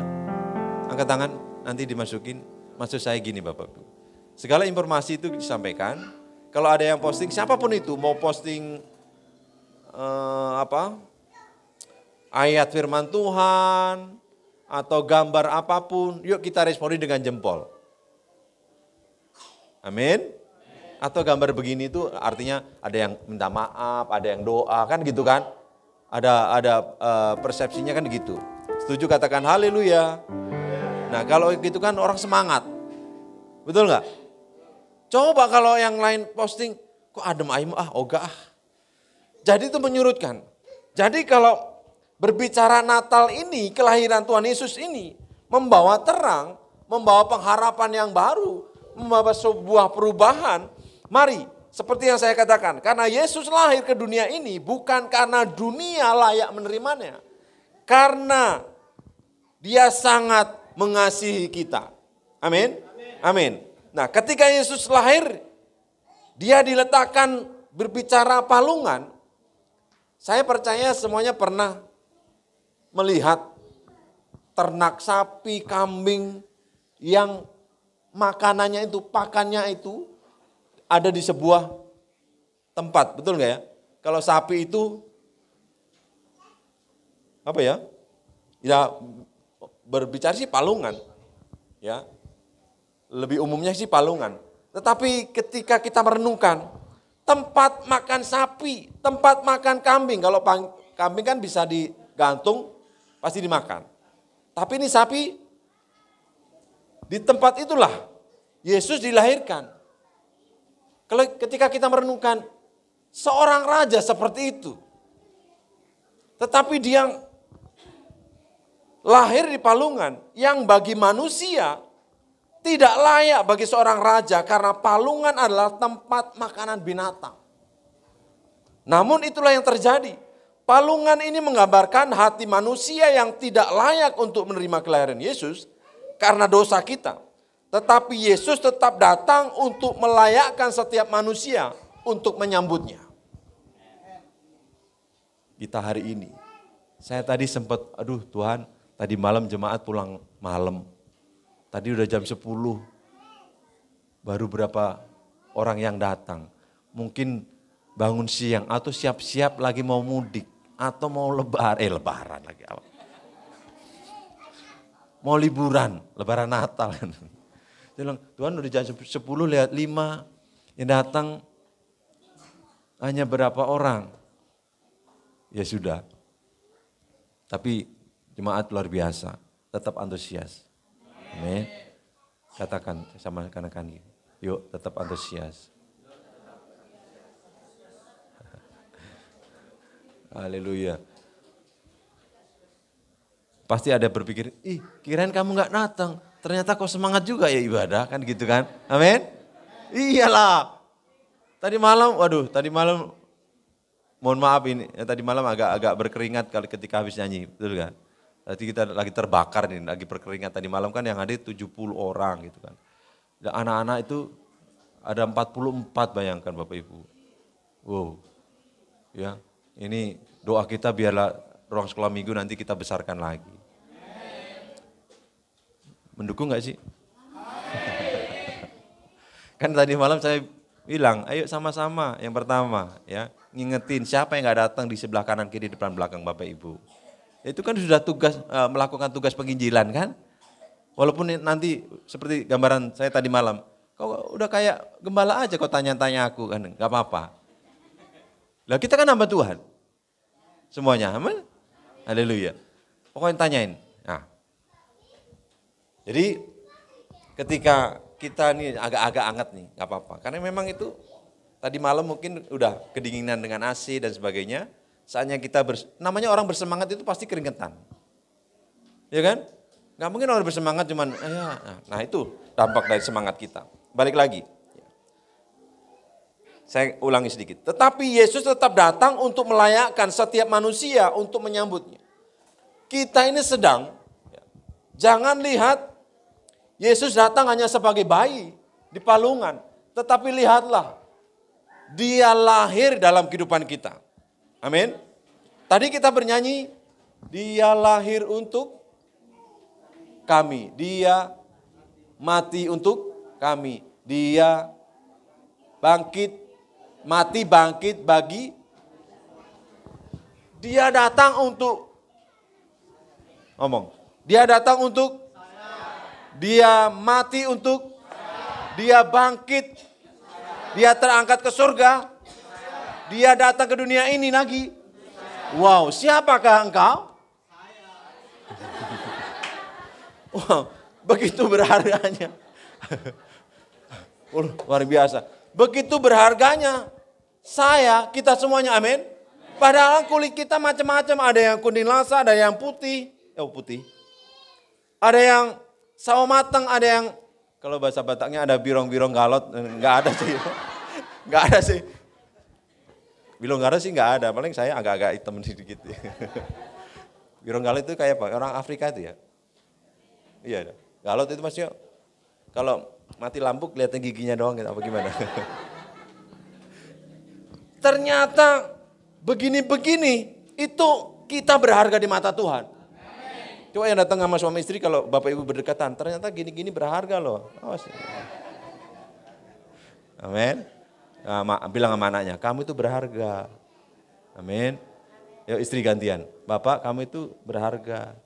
Angkat tangan, nanti dimasukin. Maksud saya gini Bapak Ibu. Segala informasi itu disampaikan. Kalau ada yang posting, siapapun itu, mau posting ayat firman Tuhan, atau gambar apapun, yuk kita responi dengan jempol. Amin. Atau gambar begini itu artinya ada yang minta maaf, ada yang doa, kan gitu kan. Ada persepsinya kan gitu. Setuju katakan haleluya. Nah kalau gitu kan orang semangat. Betul nggak? Coba kalau yang lain posting, kok adem ayem ogah. Jadi itu menyurutkan. Jadi kalau berbicara Natal ini, kelahiran Tuhan Yesus ini, membawa terang, membawa pengharapan yang baru, membawa sebuah perubahan. Mari, seperti yang saya katakan, karena Yesus lahir ke dunia ini bukan karena dunia layak menerimanya. karena Dia sangat mengasihi kita. Amin. Amin. Nah, ketika Yesus lahir, Dia diletakkan berbicara palungan. Saya percaya semuanya pernah melihat ternak sapi, kambing yang makanannya itu, pakannya itu ada di sebuah tempat, betul nggak ya? Kalau sapi itu apa ya? Ya berbicara sih palungan, ya. Lebih umumnya sih palungan. Tetapi ketika kita merenungkan, tempat makan sapi, tempat makan kambing, kalau kambing kan bisa digantung, pasti dimakan. Tapi ini sapi, di tempat itulah Yesus dilahirkan. Kalau ketika kita merenungkan, seorang raja seperti itu, tetapi dia lahir di palungan yang bagi manusia tidak layak bagi seorang raja karena palungan adalah tempat makanan binatang. Namun itulah yang terjadi. Palungan ini menggambarkan hati manusia yang tidak layak untuk menerima kelahiran Yesus karena dosa kita. Tetapi Yesus tetap datang untuk melayakkan setiap manusia untuk menyambutnya. Kita hari ini, saya tadi sempat, aduh Tuhan, tadi malam jemaat pulang malam. Tadi udah jam 10, baru berapa orang yang datang. Mungkin bangun siang atau siap-siap lagi mau mudik. Atau mau lebaran lagi. Mau liburan, lebaran Natal. Dia bilang, Tuhan udah jam 10 lihat 5, yang datang hanya berapa orang. Ya sudah, tapi jemaat luar biasa, tetap antusias. Amin. Katakan sama rekan-rekan, yuk tetap antusias. Haleluya. Pasti ada berpikir, kirain kamu gak datang, ternyata kok semangat juga ya ibadah, kan gitu kan. Amin. Iyalah. Tadi malam, mohon maaf ini, tadi malam agak berkeringat kalau ketika habis nyanyi, betul kan? Tadi kita lagi terbakar nih, lagi berkeringat. Tadi malam kan yang hadir 70 orang gitu kan. Dan anak-anak itu ada 44, bayangkan Bapak Ibu. Wow, ya ini doa kita biarlah ruang sekolah minggu nanti kita besarkan lagi. Mendukung gak sih? Kan tadi malam saya bilang, ayo sama-sama yang pertama ya, ngingetin siapa yang gak datang di sebelah kanan kiri depan belakang Bapak Ibu. Itu kan sudah tugas melakukan tugas penginjilan kan. Walaupun nanti seperti gambaran saya tadi malam, kau udah kayak gembala aja kau tanya-tanya aku kan, gak apa-apa. Lah kita kan hamba Tuhan. Semuanya, amin. Haleluya. Pokoknya tanyain. Nah. Jadi ketika kita nih agak-agak anget nih, gak apa-apa. Karena memang itu tadi malam mungkin udah kedinginan dengan AC dan sebagainya. Saatnya kita, namanya orang bersemangat itu pasti keringetan. Ya kan? Gak mungkin orang bersemangat cuman, nah itu dampak dari semangat kita. Balik lagi. Saya ulangi sedikit. Tetapi Yesus tetap datang untuk melayakkan setiap manusia untuk menyambutnya. Kita ini sedang, jangan lihat Yesus datang hanya sebagai bayi di palungan. Tetapi lihatlah, Dia lahir dalam kehidupan kita. Amin. Tadi kita bernyanyi, Dia lahir untuk kami. Dia mati untuk kami. Dia bangkit, mati bangkit bagi. Dia datang untuk, ngomong. Dia datang untuk, Dia mati untuk, Dia bangkit, Dia terangkat ke surga, Dia datang ke dunia ini lagi. Wow, siapakah engkau? Wow, begitu berharganya. Luar biasa. Begitu berharganya kita semuanya, amin. Padahal kulit kita macam-macam, ada yang kuning lasa, ada yang putih. Ada yang sawo matang, ada yang, kalau bahasa Bataknya ada birong-birong galot, enggak ada sih. Enggak ada sih. Birong galot sih enggak ada, paling saya agak-agak hitam sedikit. Burung galut itu kayak apa? Orang Afrika itu ya? Iya, galut itu Mas Yo. Kalau mati lampu kelihatan giginya doang gitu, apa gimana? Ternyata begini-begini itu kita berharga di mata Tuhan. Coba yang datang sama suami istri kalau bapak ibu berdekatan, ternyata gini-gini berharga loh. Awas. Amin. Nah, bilang sama anaknya, kamu itu berharga. Amin. Yuk istri gantian, bapak kamu itu berharga.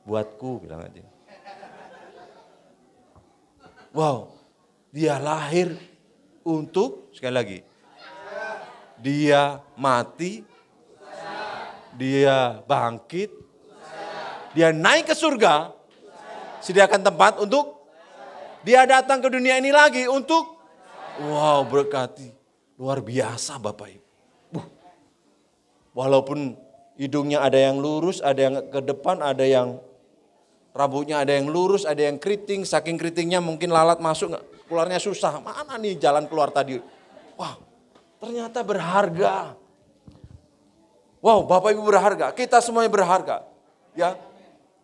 Buatku, bilang aja. Wow, dia lahir untuk, sekali lagi, dia mati, dia bangkit, dia naik ke surga, sediakan tempat untuk, dia datang ke dunia ini lagi untuk, wow berkati, luar biasa Bapak Ibu. Walaupun hidungnya ada yang lurus, ada yang ke depan, ada yang rambutnya ada yang lurus, ada yang keriting, saking keritingnya mungkin lalat masuk, keluarnya susah. Mana nih jalan keluar tadi? Wah, ternyata berharga. Wow, Bapak Ibu berharga, kita semuanya berharga. Ya,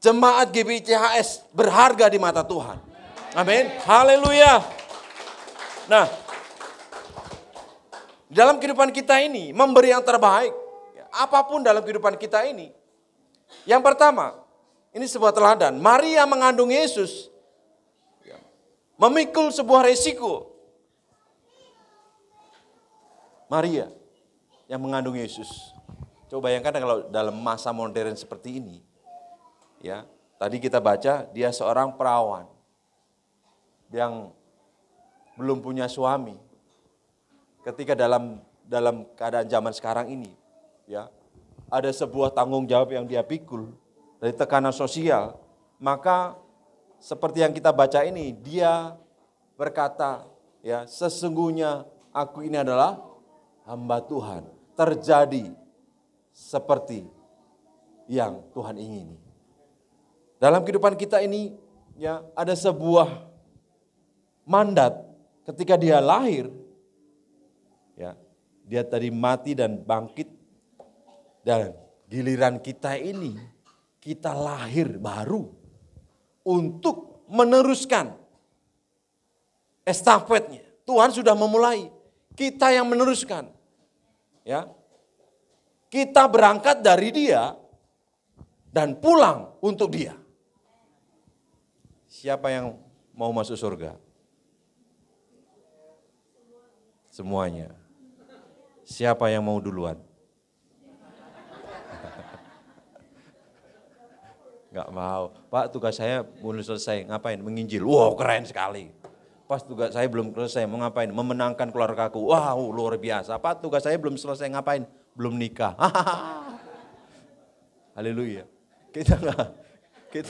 jemaat GBICHS berharga di mata Tuhan. Amin, haleluya. Nah, dalam kehidupan kita ini memberi yang terbaik. Apapun dalam kehidupan kita ini. Yang pertama, ini sebuah teladan. Maria mengandung Yesus, memikul sebuah resiko. Maria yang mengandung Yesus. Coba bayangkan kalau dalam masa modern seperti ini. Ya, tadi kita baca dia seorang perawan yang belum punya suami. Ketika dalam keadaan zaman sekarang ini, ya, ada sebuah tanggung jawab yang dia pikul. Dari tekanan sosial, maka seperti yang kita baca ini, dia berkata, ya sesungguhnya aku ini adalah hamba Tuhan, terjadi seperti yang Tuhan ingini. Dalam kehidupan kita ini, ya ada sebuah mandat ketika dia lahir, ya dia tadi mati dan bangkit, dan giliran kita ini. Kita lahir baru untuk meneruskan estafetnya. Tuhan sudah memulai, kita yang meneruskan. Ya, kita berangkat dari dia dan pulang untuk dia. Siapa yang mau masuk surga? Semuanya. Siapa yang mau duluan? Enggak mau. Pak, tugas saya belum selesai. Ngapain? Menginjil. Wow, keren sekali. Pas tugas saya belum selesai. Mau ngapain? Memenangkan keluargaku. Wow, luar biasa. Pak, tugas saya belum selesai. Ngapain? Belum nikah. Haleluya. Kita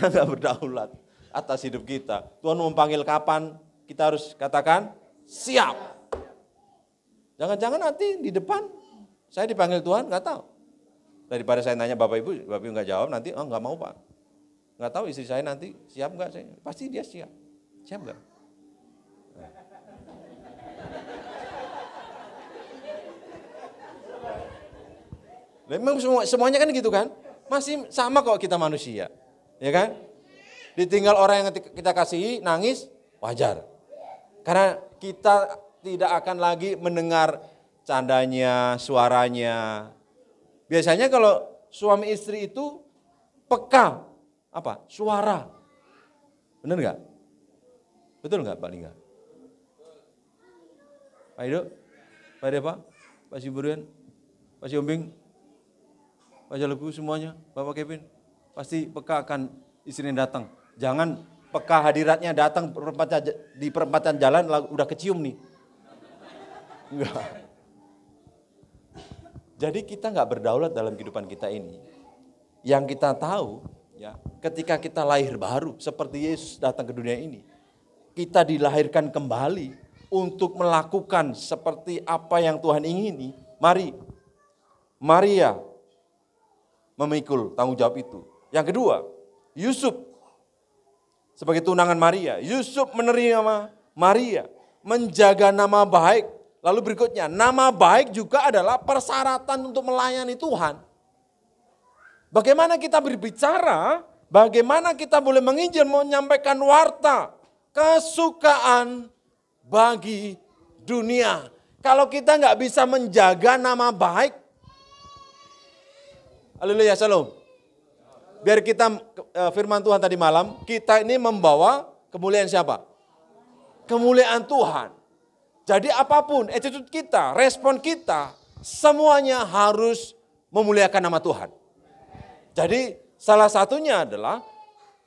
enggak berdaulat atas hidup kita. Tuhan mau panggil kapan? Kita harus katakan siap. Jangan-jangan nanti di depan saya dipanggil Tuhan, enggak tahu. Daripada saya nanya Bapak Ibu enggak jawab, nanti enggak mau Pak. Nggak tahu istri saya nanti siap nggak, saya pasti dia siap. Siap nggak? Memang semuanya kan gitu kan? Masih sama kok kita manusia, ya kan? Ditinggal orang yang kita kasihi, nangis, wajar. Karena kita tidak akan lagi mendengar candanya, suaranya. Biasanya kalau suami istri itu peka. Apa? Suara. Benar nggak? Betul nggak Pak Lingga? Pak Ido? Pak Depa? Pak Siburian? Pak Siombing? Pak Jalebu semuanya? Bapak Kevin? Pasti peka akan istrinya datang. Jangan peka hadiratnya datang di perempatan jalan udah kecium nih. Enggak. Jadi kita nggak berdaulat dalam kehidupan kita ini. Yang kita tahu, ya, ketika kita lahir baru seperti Yesus datang ke dunia ini, kita dilahirkan kembali untuk melakukan seperti apa yang Tuhan ingini. Mari, Maria memikul tanggung jawab itu. Yang kedua, Yusuf sebagai tunangan Maria. Yusuf menerima Maria, menjaga nama baik. Lalu berikutnya, nama baik juga adalah persyaratan untuk melayani Tuhan. Bagaimana kita berbicara, bagaimana kita boleh menginjil, menyampaikan warta, kesukaan bagi dunia. Kalau kita nggak bisa menjaga nama baik, haleluya, shalom. Biar kita, firman Tuhan tadi malam, kita ini membawa kemuliaan siapa? Kemuliaan Tuhan. Jadi apapun attitude kita, respon kita, semuanya harus memuliakan nama Tuhan. Jadi salah satunya adalah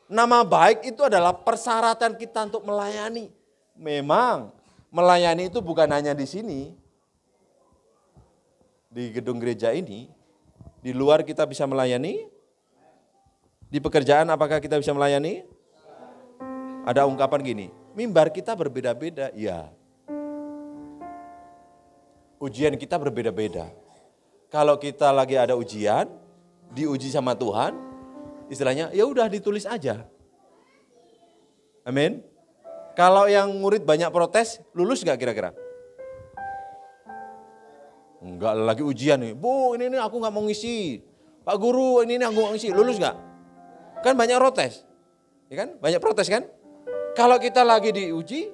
nama baik itu adalah persyaratan kita untuk melayani. Memang melayani itu bukan hanya di sini, di gedung gereja ini. Di luar kita bisa melayani. Di pekerjaan apakah kita bisa melayani? Ada ungkapan gini, mimbar kita berbeda-beda, ya. Ujian kita berbeda-beda. Kalau kita lagi ada ujian, diuji sama Tuhan, istilahnya ya udah ditulis aja. Amin. Kalau yang murid banyak protes, lulus nggak kira-kira? Enggak, lagi ujian nih. Bu, ini aku nggak mau ngisi. Pak guru, ini aku nggak ngisi. Lulus nggak? Kan banyak protes. Ya kan? Banyak protes kan? Kalau kita lagi diuji,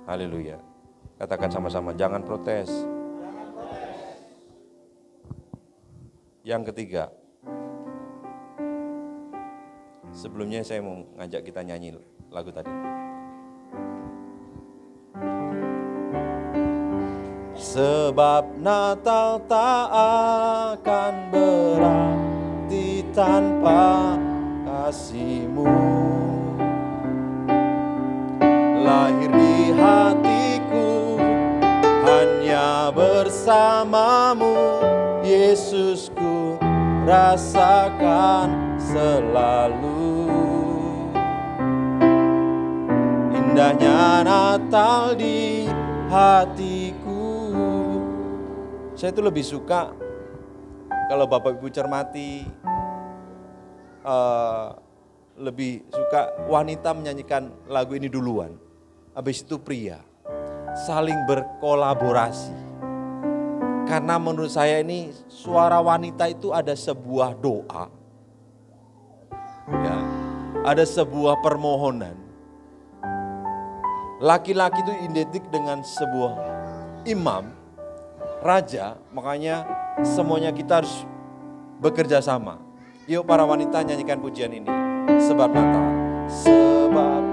haleluya. Katakan sama-sama, jangan protes. Yang ketiga, sebelumnya saya mau ngajak kita nyanyi lagu tadi. Sebab Natal tak akan berarti tanpa kasih-Mu. Lahir di hatiku hanya bersama-Mu, Yesusku rasakan selalu. Indahnya Natal di hatiku. Saya itu lebih suka kalau Bapak Ibu cermati, lebih suka wanita menyanyikan lagu ini duluan. Habis itu pria, saling berkolaborasi. Karena menurut saya ini suara wanita itu ada sebuah doa. Ya, ada sebuah permohonan. Laki-laki itu identik dengan sebuah imam, raja, makanya semuanya kita harus bekerja sama. Yuk para wanita nyanyikan pujian ini. Sebab Natal, sebab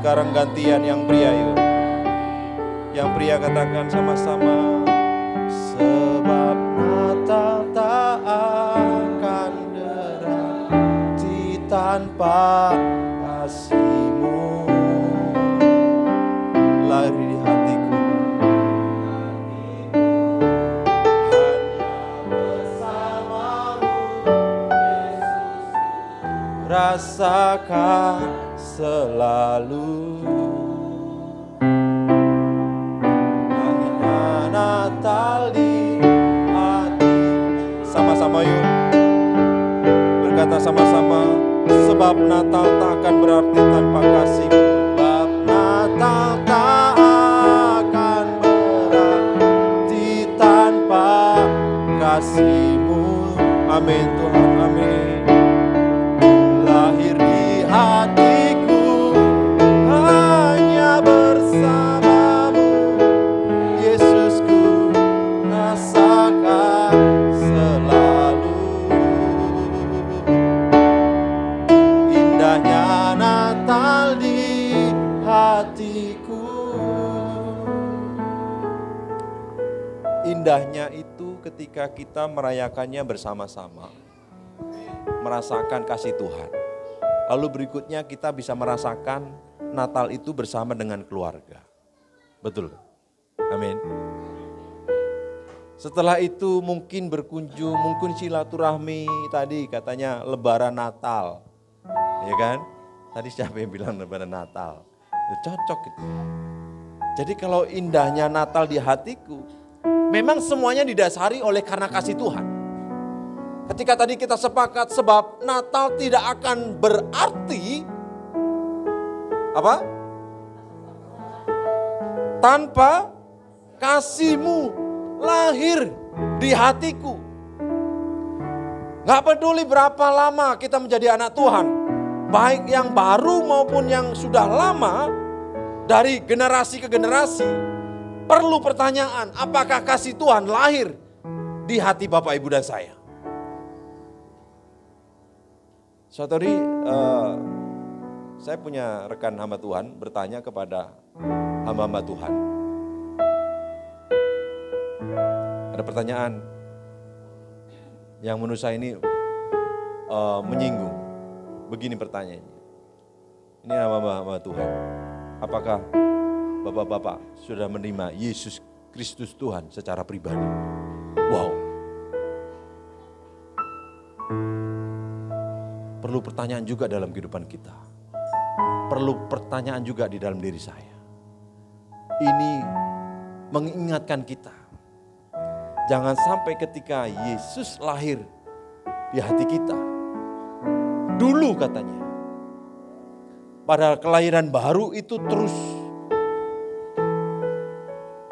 sekarang gantian yang pria yuk. Yang pria katakan sama-sama. Sebab Natal tak akan berarti tanpa kasih-Mu. Lahir di hatiku hanya bersama-Mu, Yesus rasakan selalu. Akhirnya Natal di hati. Sama-sama yuk berkata sama-sama. Sebab Natal tak akan berarti tanpa kasih. Sebab Natal tak akan berarti tanpa kasih-Mu. Amin Tuhan, amin. Lahir di hatiku hanya bersama-Mu, Yesusku rasakan selalu. Indahnya Natal di hatiku. Indahnya itu ketika kita merayakannya bersama-sama, merasakan kasih Tuhan. Lalu berikutnya kita bisa merasakan Natal itu bersama dengan keluarga. Betul? Amin. Setelah itu mungkin berkunjung, mungkin silaturahmi tadi katanya lebaran Natal. Ya kan? Tadi siapa yang bilang lebaran Natal? Ya, cocok gitu. Jadi kalau indahnya Natal di hatiku, memang semuanya didasari oleh karena kasih Tuhan. Ketika tadi kita sepakat sebab Natal tidak akan berarti apa? Tanpa kasih-Mu lahir di hatiku. Gak peduli berapa lama kita menjadi anak Tuhan, baik yang baru maupun yang sudah lama, dari generasi ke generasi, perlu pertanyaan, apakah kasih Tuhan lahir di hati Bapak, Ibu, dan saya? Suatu hari saya punya rekan hamba Tuhan bertanya kepada hamba-hamba Tuhan. Ada pertanyaan yang menurut saya ini menyinggung. Begini pertanyaannya. Ini hamba-hamba Tuhan. Apakah Bapak-bapak sudah menerima Yesus Kristus Tuhan secara pribadi? Wow. Perlu pertanyaan juga dalam kehidupan kita. Perlu pertanyaan juga di dalam diri saya. Ini mengingatkan kita. Jangan sampai ketika Yesus lahir di hati kita. Dulu katanya. Pada kelahiran baru itu terus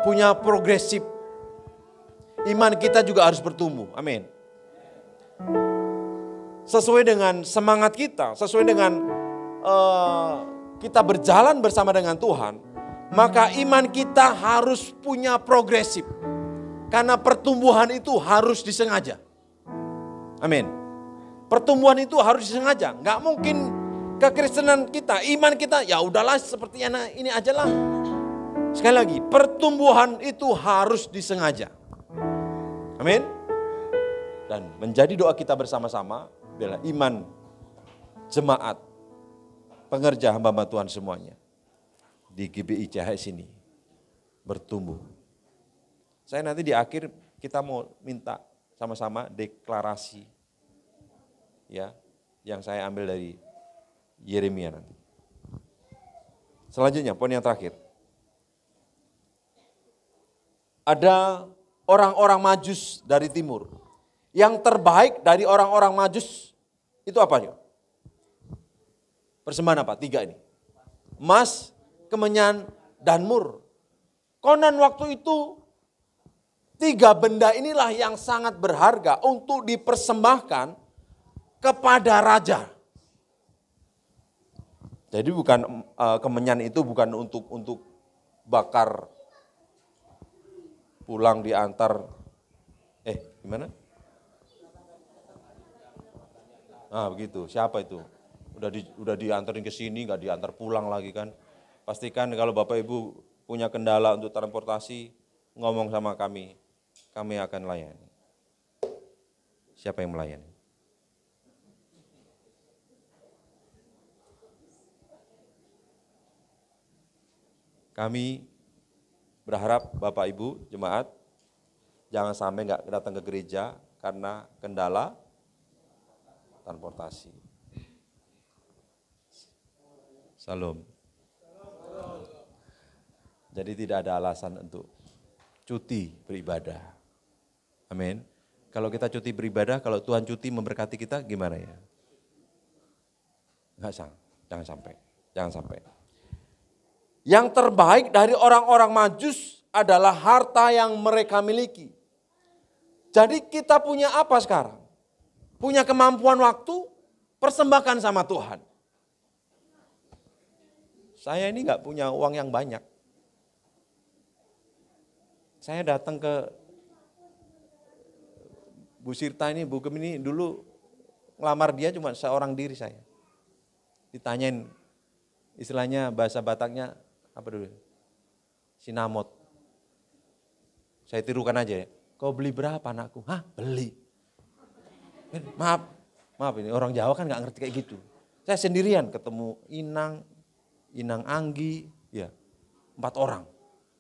punya progresif. Iman kita juga harus bertumbuh. Amin. Sesuai dengan semangat kita, sesuai dengan kita berjalan bersama dengan Tuhan, maka iman kita harus punya progresif. Karena pertumbuhan itu harus disengaja. Amin. Pertumbuhan itu harus disengaja. Nggak mungkin kekristenan kita, iman kita, ya udahlah seperti ini aja lah. Sekali lagi, pertumbuhan itu harus disengaja. Amin. Dan menjadi doa kita bersama-sama, adalah iman jemaat, pengerja hamba-hamba Tuhan semuanya di GBI CHS ini bertumbuh. Saya nanti di akhir kita mau minta sama-sama deklarasi ya, yang saya ambil dari Yeremia nanti. Selanjutnya poin yang terakhir. Ada orang-orang Majus dari timur. Yang terbaik dari orang-orang Majus itu apa ya? Persembahan apa? 3 ini. Emas, kemenyan, dan mur. Konon waktu itu 3 benda inilah yang sangat berharga untuk dipersembahkan kepada raja. Jadi bukan kemenyan itu bukan untuk bakar pulang diantar. Gimana? Nah begitu, siapa itu? Udah diantarin ke sini, nggak diantar pulang lagi kan. Pastikan kalau Bapak Ibu punya kendala untuk transportasi, ngomong sama kami akan layani. Siapa yang melayani? Kami berharap Bapak Ibu jemaat jangan sampai nggak datang ke gereja karena kendala transportasi. Salam. Jadi tidak ada alasan untuk cuti beribadah. Amin. Kalau kita cuti beribadah, kalau Tuhan cuti memberkati kita gimana ya? Jangan sampai. Yang terbaik dari orang-orang Majus adalah harta yang mereka miliki. Jadi kita punya apa sekarang? Punya kemampuan waktu, persembahkan sama Tuhan. Saya ini nggak punya uang yang banyak. Saya datang ke Bu Sirta ini, Bu Gem ini dulu ngelamar dia cuma seorang diri saya. Ditanyain istilahnya bahasa Bataknya apa dulu? Sinamot. Saya tirukan aja ya. Kau beli berapa anakku? Hah, beli. Maaf ini orang Jawa kan nggak ngerti kayak gitu. Saya sendirian ketemu Inang Anggi, ya 4 orang.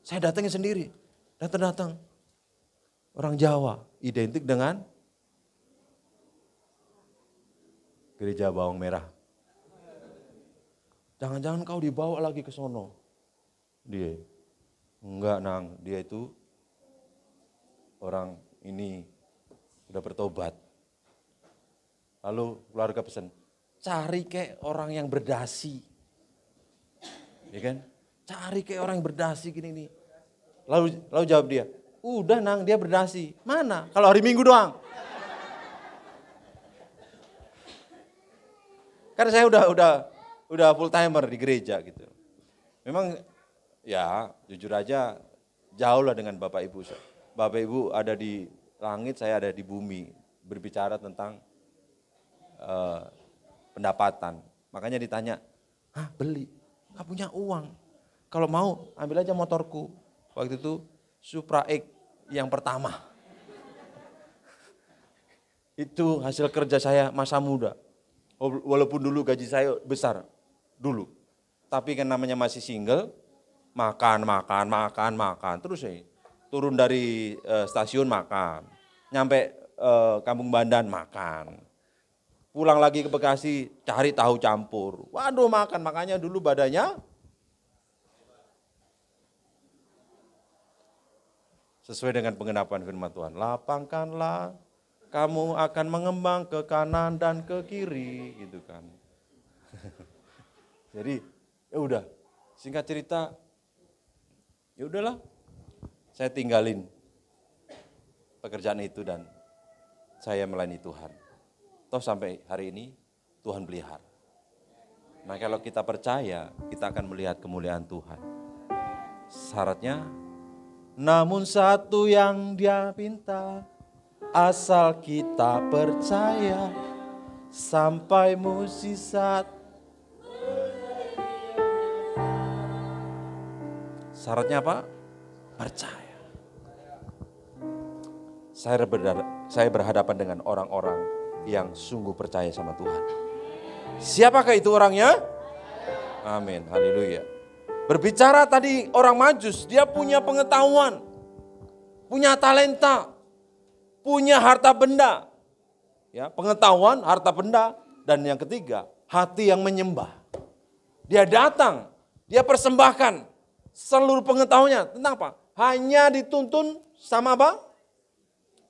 Saya datangnya sendiri, datang. Orang Jawa identik dengan gereja bawang merah. Jangan-jangan kau dibawa lagi ke sono. Dia, enggak nang, dia itu orang ini sudah bertobat. Lalu keluarga pesan, cari kek orang yang berdasi. Ya kan? Cari kek orang yang berdasi gini nih. Lalu jawab dia, udah nang dia berdasi. Mana? Kalau hari Minggu doang. Karena saya udah full timer di gereja gitu. Memang ya jujur aja jauh lah dengan Bapak Ibu. Bapak Ibu ada di langit, saya ada di bumi. Berbicara tentang pendapatan. Makanya ditanya, hah beli? Gak punya uang. Kalau mau ambil aja motorku. Waktu itu Supra X yang pertama. Itu hasil kerja saya masa muda. Walaupun dulu gaji saya besar dulu. Tapi kan namanya masih single, makan. Terus turun dari stasiun makan. Nyampe Kampung Bandan makan. Pulang lagi ke Bekasi cari tahu campur. Waduh makan, makanya dulu badannya sesuai dengan pengenapan firman Tuhan. Lapangkanlah, kamu akan mengembang ke kanan dan ke kiri, gitu kan. Jadi, ya udah, singkat cerita, ya udahlah, saya tinggalin pekerjaan itu dan saya melayani Tuhan. Toh sampai hari ini Tuhan pelihara. Nah kalau kita percaya, kita akan melihat kemuliaan Tuhan. Syaratnya, namun satu yang Dia minta, asal kita percaya, sampai mukjizat. Syaratnya apa? Percaya. Saya berhadapan dengan orang-orang yang sungguh percaya sama Tuhan. Siapakah itu orangnya? Amin, haleluya. Berbicara tadi orang Majus, dia punya pengetahuan, punya talenta, punya harta benda. Ya, pengetahuan, harta benda, dan yang ketiga, hati yang menyembah. Dia datang, dia persembahkan seluruh pengetahuannya tentang apa? Hanya dituntun sama apa?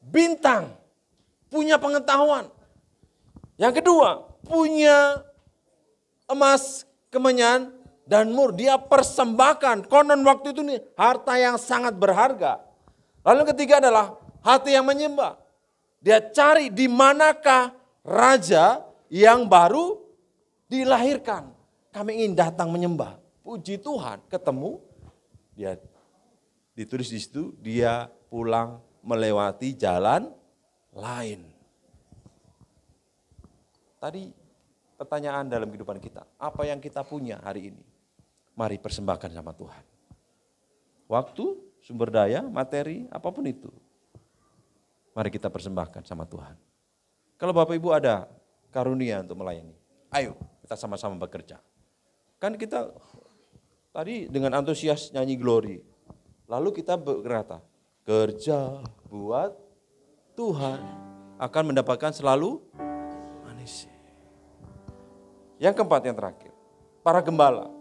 Bintang. Punya pengetahuan. Yang kedua, punya emas, kemenyan, dan mur. Dia persembahkan. Konon waktu itu nih, harta yang sangat berharga. Lalu ketiga adalah hati yang menyembah. Dia cari di manakah raja yang baru dilahirkan. Kami ingin datang menyembah. Puji Tuhan, ketemu. Dia ditulis di situ, dia pulang melewati jalan lain. Tadi pertanyaan dalam kehidupan kita, apa yang kita punya hari ini? Mari persembahkan sama Tuhan. Waktu, sumber daya, materi, apapun itu. Mari kita persembahkan sama Tuhan. Kalau Bapak Ibu ada karunia untuk melayani, ayo kita sama-sama bekerja. Kan kita tadi dengan antusias nyanyi glory. Lalu kita berkata, kerja buat Tuhan akan mendapatkan selalu manis. Yang keempat, yang terakhir, para gembala.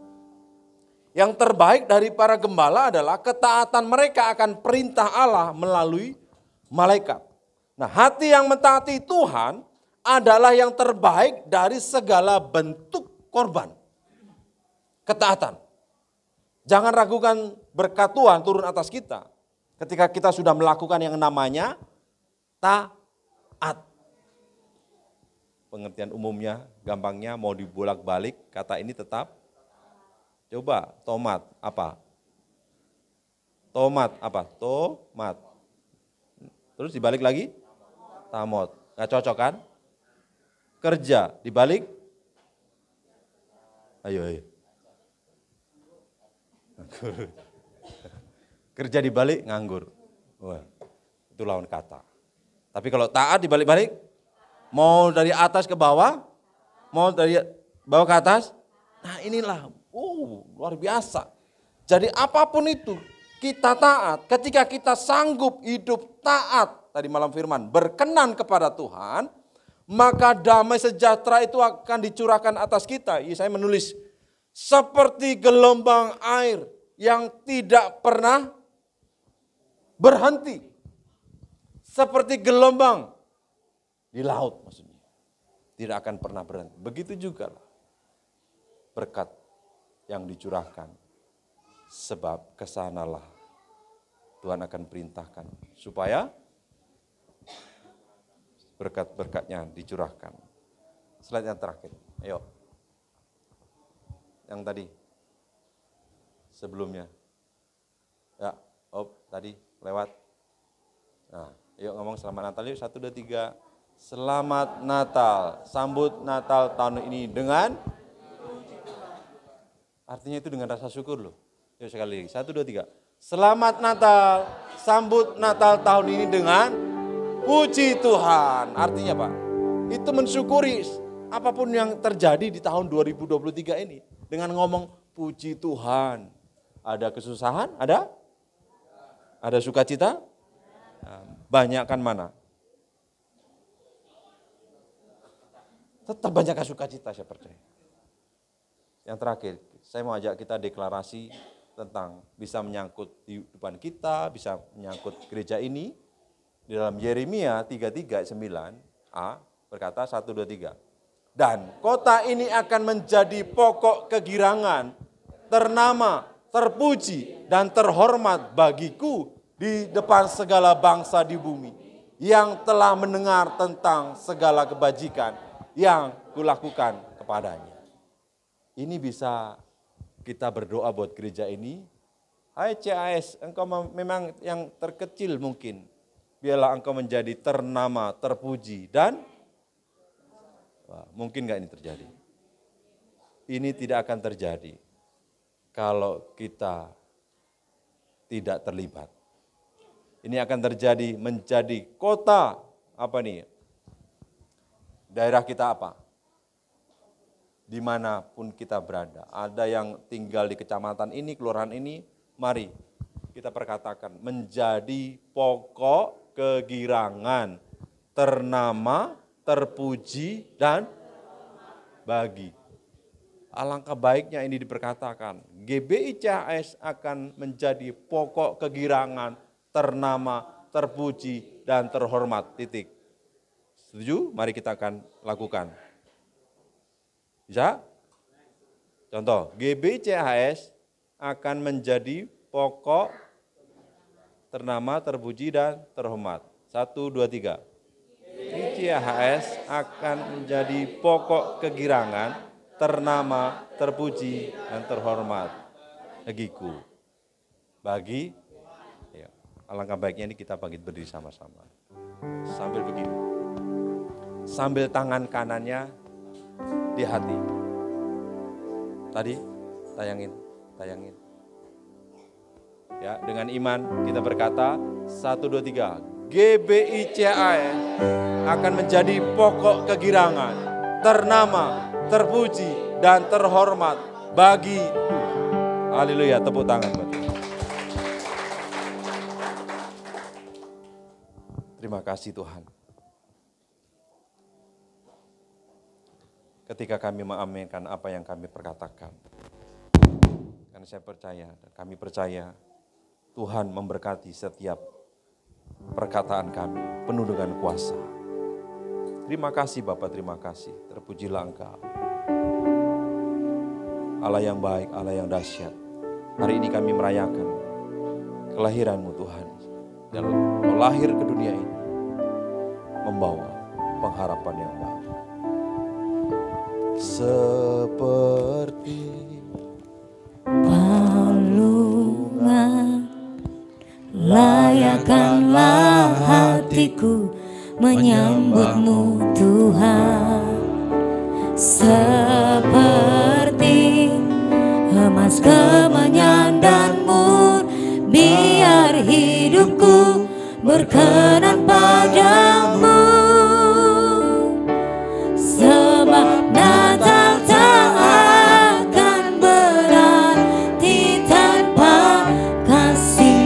Yang terbaik dari para gembala adalah ketaatan mereka akan perintah Allah melalui malaikat. Nah, hati yang mentaati Tuhan adalah yang terbaik dari segala bentuk korban. Ketaatan. Jangan ragukan berkat Tuhan turun atas kita. Ketika kita sudah melakukan yang namanya taat. Pengertian umumnya, gampangnya mau dibolak-balik, kata ini tetap. Coba, tomat apa? Tomat apa? Tomat. Terus dibalik lagi? Tamot. Gak cocok kan? Kerja, dibalik? Ayo. Kerja dibalik, nganggur. Wah, itu lawan kata. Tapi kalau taat dibalik-balik, mau dari atas ke bawah, mau dari bawah ke atas, nah inilah, luar biasa. Jadi apapun itu, kita taat, ketika kita sanggup hidup taat, tadi malam firman, berkenan kepada Tuhan, maka damai sejahtera itu akan dicurahkan atas kita. Saya menulis, seperti gelombang air yang tidak pernah berhenti. Seperti gelombang di laut maksudnya. Tidak akan pernah berhenti. Begitu juga berkat yang dicurahkan. Sebab kesanalah Tuhan akan perintahkan supaya berkat-berkatnya dicurahkan. Slide yang terakhir, ayo. Yang tadi, sebelumnya. Ya, tadi lewat. Nah, yuk ngomong selamat Natal yuk, 1, 2, 3. Selamat Natal, sambut Natal tahun ini dengan, artinya itu dengan rasa syukur loh. Yuk sekali lagi, 1, 2, 3. Selamat Natal, sambut Natal tahun ini dengan puji Tuhan. Artinya Pak, itu mensyukuri apapun yang terjadi di tahun 2023 ini. Dengan ngomong puji Tuhan. Ada kesusahan? Ada? Ada sukacita? Banyakkan mana? Tetap banyakkan sukacita, saya percaya. Yang terakhir, saya mau ajak kita deklarasi tentang bisa menyangkut di depan kita, bisa menyangkut gereja ini. Di dalam Yeremia 33:9a berkata 1, 2, 3. Dan kota ini akan menjadi pokok kegirangan, ternama, terpuji, dan terhormat bagiku di depan segala bangsa di bumi yang telah mendengar tentang segala kebajikan yang kulakukan kepadanya. Ini bisa kita berdoa buat gereja ini. Hai CAS, engkau memang yang terkecil mungkin. Biarlah engkau menjadi ternama, terpuji, dan mungkin gak ini terjadi? Ini tidak akan terjadi kalau kita tidak terlibat. Ini akan terjadi menjadi kota, apa nih? Daerah kita apa? Dimanapun kita berada. Ada yang tinggal di kecamatan ini, kelurahan ini, mari kita perkatakan menjadi pokok kegirangan, ternama, terpuji, dan bagi. Alangkah baiknya ini diperkatakan. GBI CHS akan menjadi pokok kegirangan, ternama, terpuji, dan terhormat. Titik. Setuju? Mari kita akan lakukan. Bisa? Contoh, GBI CHS akan menjadi pokok, ternama, terpuji, dan terhormat. 1, 2, 3. CHS akan menjadi pokok kegirangan, ternama, terpuji, dan terhormat bagiku. Bagi, ya, alangkah baiknya ini kita bangkit berdiri sama-sama. Sambil begini. Sambil tangan kanannya di hati. Tadi, tayangin. Ya, dengan iman kita berkata, 1, 2, 3. GBI CAS akan menjadi pokok kegirangan, ternama, terpuji, dan terhormat bagi Tuhan. Haleluya, tepuk tangan buat Tuhan. Terima kasih Tuhan. Ketika kami mengaminkan apa yang kami perkatakan. Karena saya percaya, dan kami percaya Tuhan memberkati setiap perkataan kami penuh dengan kuasa. Terima kasih Bapak, terima kasih. Terpujilah Engkau. Allah yang baik, Allah yang dahsyat. Hari ini kami merayakan kelahiran-Mu Tuhan. Dan Kau lahir ke dunia ini membawa pengharapan yang baru. Seperti palungan layakkanlah hatiku menyambut-Mu Tuhan, seperti emas kemenyan dan mur, biar hidupku berkenan padamu. Sebab Natal tak akan berarti tanpa kasih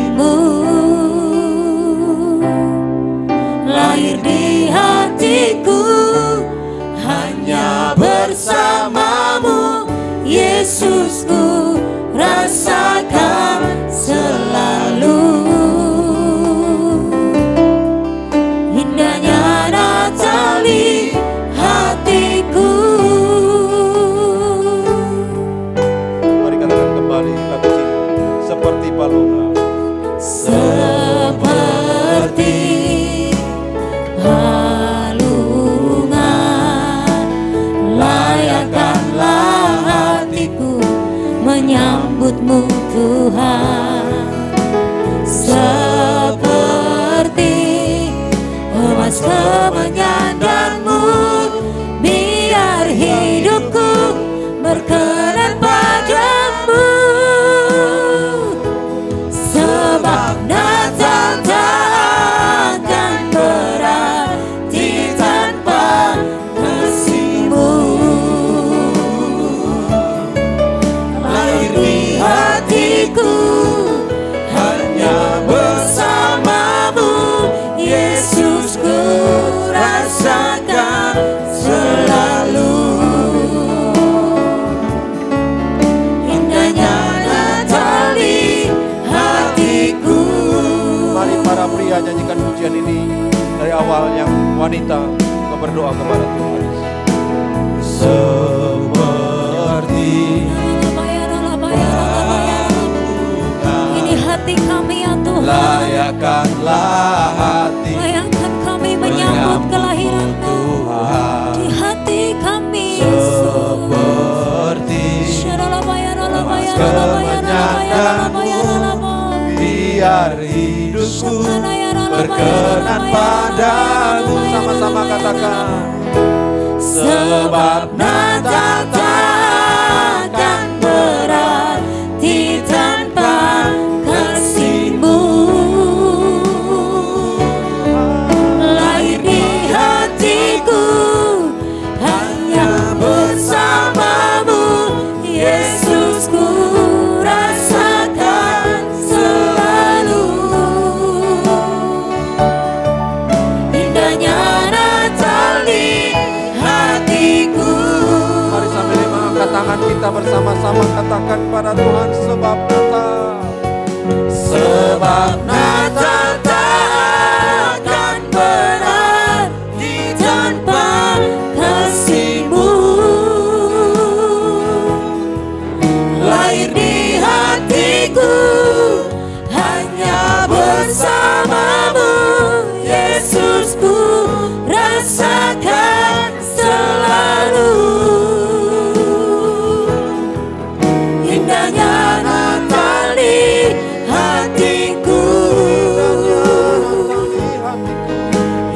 wanita, kau berdoa kepada Tuhan. Seperti ini hati kami ya Tuhan. layakkanlah hati Layakkan kami menyambut kelahiran-Mu Tuhan. di hati kami. Seperti biar hidupku berkenan padamu. Sama-sama katakan. Sebab Natal takkan berarti tanpa kasih-Mu. Lahir di hatiku hanya bersama-Mu, Yesus, ku rasakan selalu. Indahnya Natal di hatiku. Mari sambil mengangkat tangan kita bersama-sama katakan pada Tuhan, sebab Natal. Sebab Natal takkan berarti tanpa kasih-Mu. Lahir di hatiku hanya bersama-Mu, Yesus, ku rasakan selalu. Indahnya Natal di hatiku.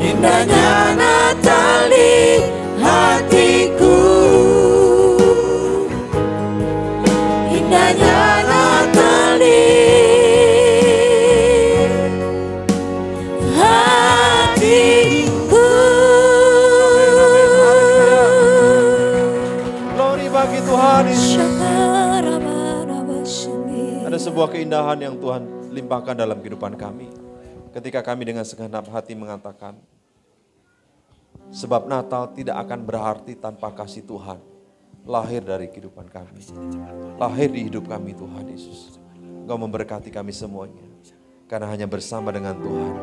Indahnya Natal di hatiku. Indahnya Natal di hatiku. Glory bagi Tuhan Yesus. Ada sebuah keindahan yang Tuhan limpahkan dalam kehidupan kami. Ketika kami dengan segenap hati mengatakan, sebab Natal tidak akan berarti tanpa kasih Tuhan. Lahir dari kehidupan kami. Lahir di hidup kami Tuhan Yesus. Engkau memberkati kami semuanya. Karena hanya bersama dengan Tuhan,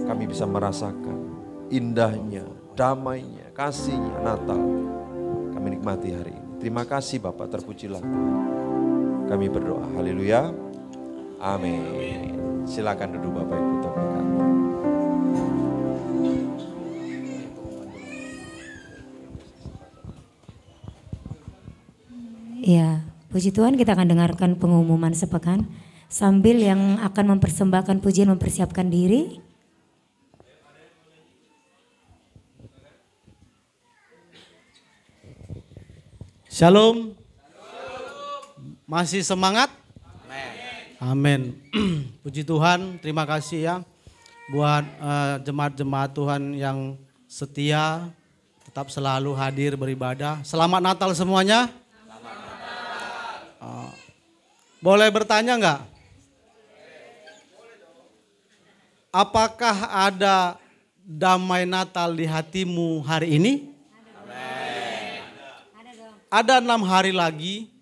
kami bisa merasakan indahnya, damainya, kasihnya Natal. Kami nikmati hari ini. Terima kasih Bapak, terpujilah Tuhan. Kami berdoa, haleluya, amin. Silakan duduk Bapak Ibu terberkati. Ya, puji Tuhan, kita akan dengarkan pengumuman sepekan. Sambil yang akan mempersembahkan pujian mempersiapkan diri. Shalom. Masih semangat? Amin. Puji Tuhan, terima kasih ya buat jemaat-jemaat Tuhan yang setia, tetap selalu hadir beribadah. Selamat Natal semuanya. Selamat Natal. Boleh bertanya enggak? Apakah ada damai Natal di hatimu hari ini? Ada 6 hari lagi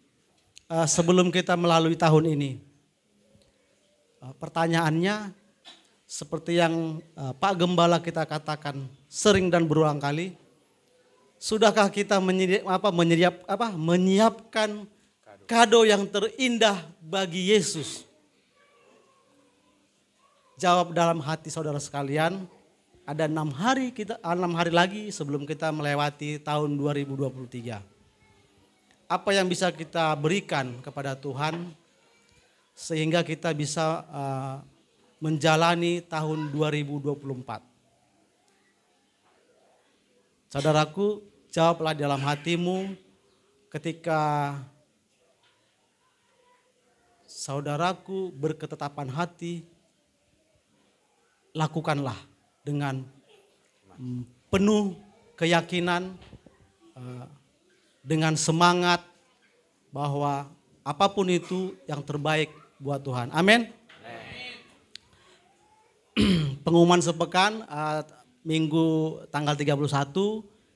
sebelum kita melalui tahun ini. Pertanyaannya seperti yang Pak Gembala kita katakan sering dan berulang kali. Sudahkah kita menyiapkan kado yang terindah bagi Yesus? Jawab dalam hati saudara sekalian. Ada 6 hari lagi sebelum kita melewati tahun 2023. Apa yang bisa kita berikan kepada Tuhan sehingga kita bisa menjalani tahun 2024. Saudaraku, jawablah dalam hatimu ketika saudaraku berketetapan hati, lakukanlah dengan penuh keyakinan, dengan semangat bahwa apapun itu yang terbaik buat Tuhan. Amin. Pengumuman sepekan, Minggu tanggal 31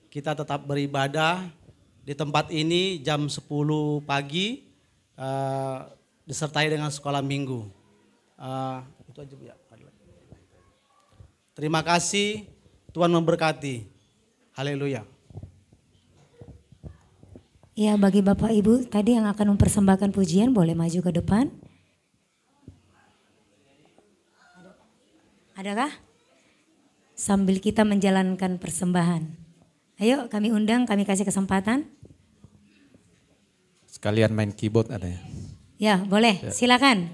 kita tetap beribadah di tempat ini jam 10 pagi disertai dengan sekolah minggu. Itu aja Bu ya. Terima kasih, Tuhan memberkati. Haleluya. Ya, bagi Bapak Ibu tadi yang akan mempersembahkan pujian boleh maju ke depan. Adakah? Sambil kita menjalankan persembahan. Ayo kami undang, kami kasih kesempatan. Sekalian main keyboard ada ya? Ya boleh, silakan.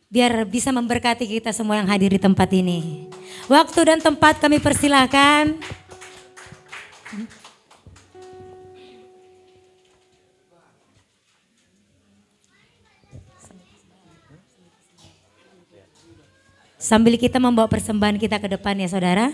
Biar bisa memberkati kita semua yang hadir di tempat ini. Waktu dan tempat kami persilahkan. Sambil kita membawa persembahan kita ke depan ya saudara.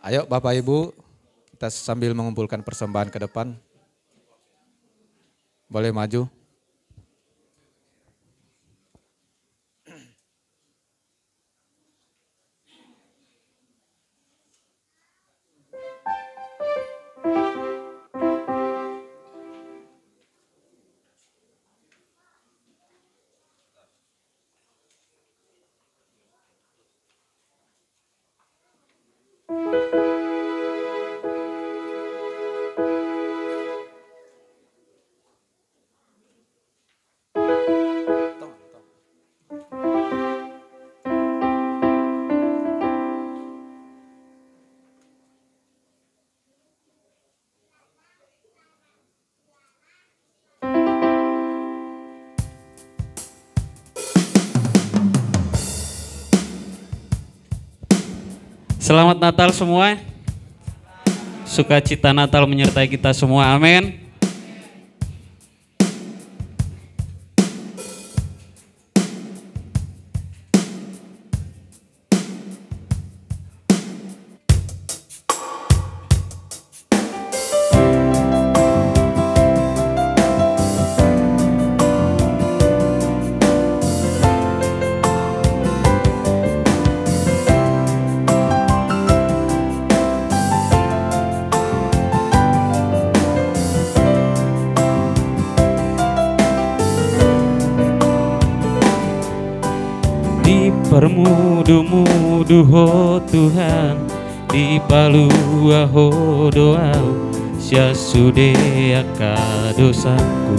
Ayo Bapak Ibu, kita sambil mengumpulkan persembahan ke depan. Boleh maju. Selamat Natal semua. Sukacita Natal menyertai kita semua. Amin. Permudu-mudu ho Tuhan, di palua ho doau, sia sude aka dosaku.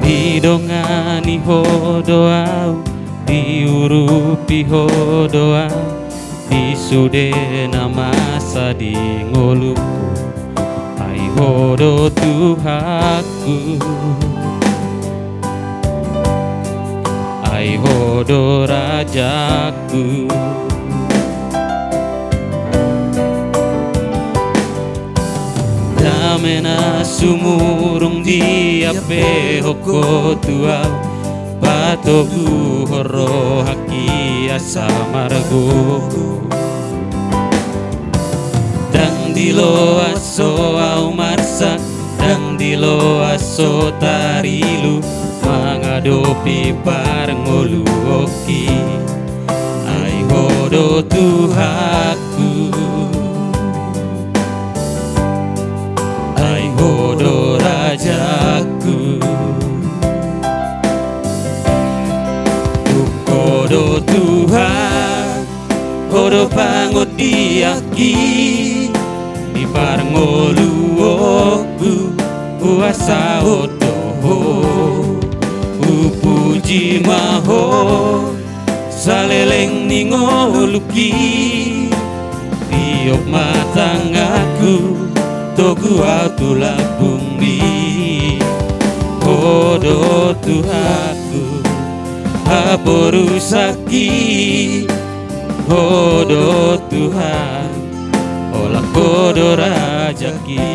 Didongani ho doau, diurupi ho doau, di sude nama sadi ngoluku, ai ho do Tuhaku. Ai hodo rajaku, damena sumurung diape hoko tuau, patogu horo haki asa margo. Dang dilo aso au marsa, dang dilo aso tarilu, mengadopi bareng ulu oki, ai hodo Tuhaku, ai hodo rajaku, hodo Tuhan, hodo pangodiaki, di bareng ulu oku, kuasa hodo puji maho saleleng ningoluki, tiop matangaku togu atu labung di hodo Tuhaku, haporusaki hodo Tuhan, olah hodo rajaki.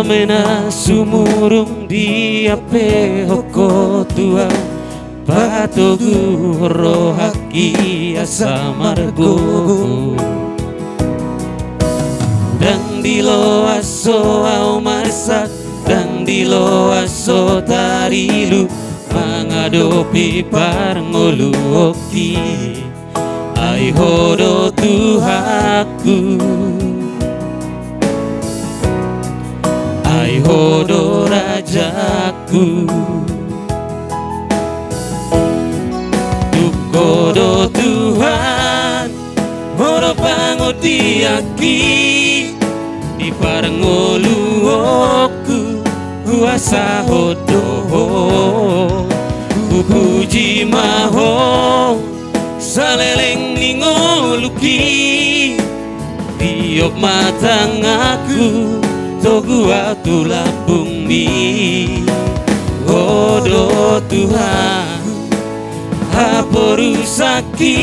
mena sumurung di ape hoko tua patogu rohaki asa margo dang dilo aso au masak dang dilo aso tarilu mengadopi parngolu okti ai hodo Tuhaku ai hodo Rajaku Tukodo Tuhan hodo pangotiaki di parngolu oku kuasa hodo puji maho saleleng ningoluki tiop matang aku togu atulah bumi hodo Tuhan haporusaki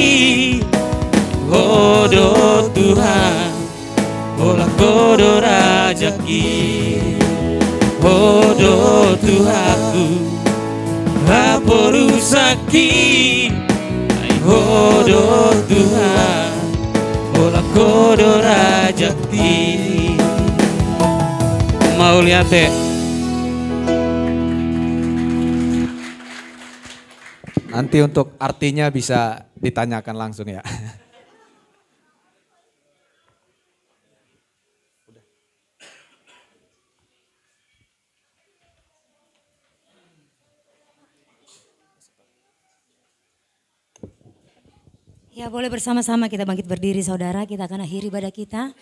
hodo Tuhan olah kodo Rajaki hodo Tuhanku haporusaki hodo Tuhan olah kodo Rajaki mau lihat deh. Nanti untuk artinya bisa ditanyakan langsung ya. Ya, boleh bersama-sama kita bangkit berdiri saudara, kita akan akhiri ibadah kita.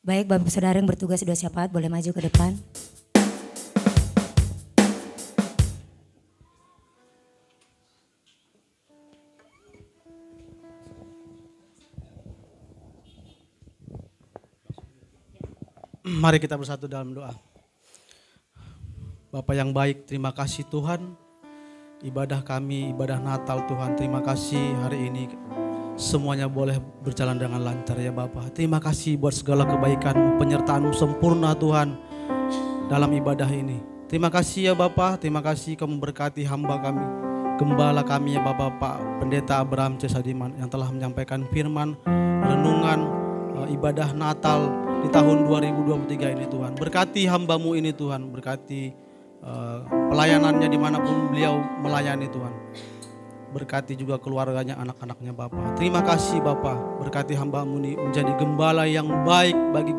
Baik, Bapak Saudara yang bertugas sudah siap, boleh maju ke depan. Mari kita bersatu dalam doa. Bapa yang baik, terima kasih Tuhan. Ibadah kami, ibadah Natal Tuhan, terima kasih hari ini semuanya boleh berjalan dengan lancar ya Bapa. Terima kasih buat segala kebaikan-Mu, penyertaan-Mu sempurna Tuhan dalam ibadah ini. Terima kasih ya Bapa, terima kasih Kau memberkati hamba kami, gembala kami ya Bapa, Pak Pendeta Abraham C. Sadiman yang telah menyampaikan firman, renungan, ibadah Natal di tahun 2023 ini Tuhan. Berkati hamba-Mu ini Tuhan, berkati pelayanannya dimanapun beliau melayani Tuhan. Berkati juga keluarganya, anak-anaknya Bapa. Terima kasih Bapa, berkati hamba-Mu ini menjadi gembala yang baik bagi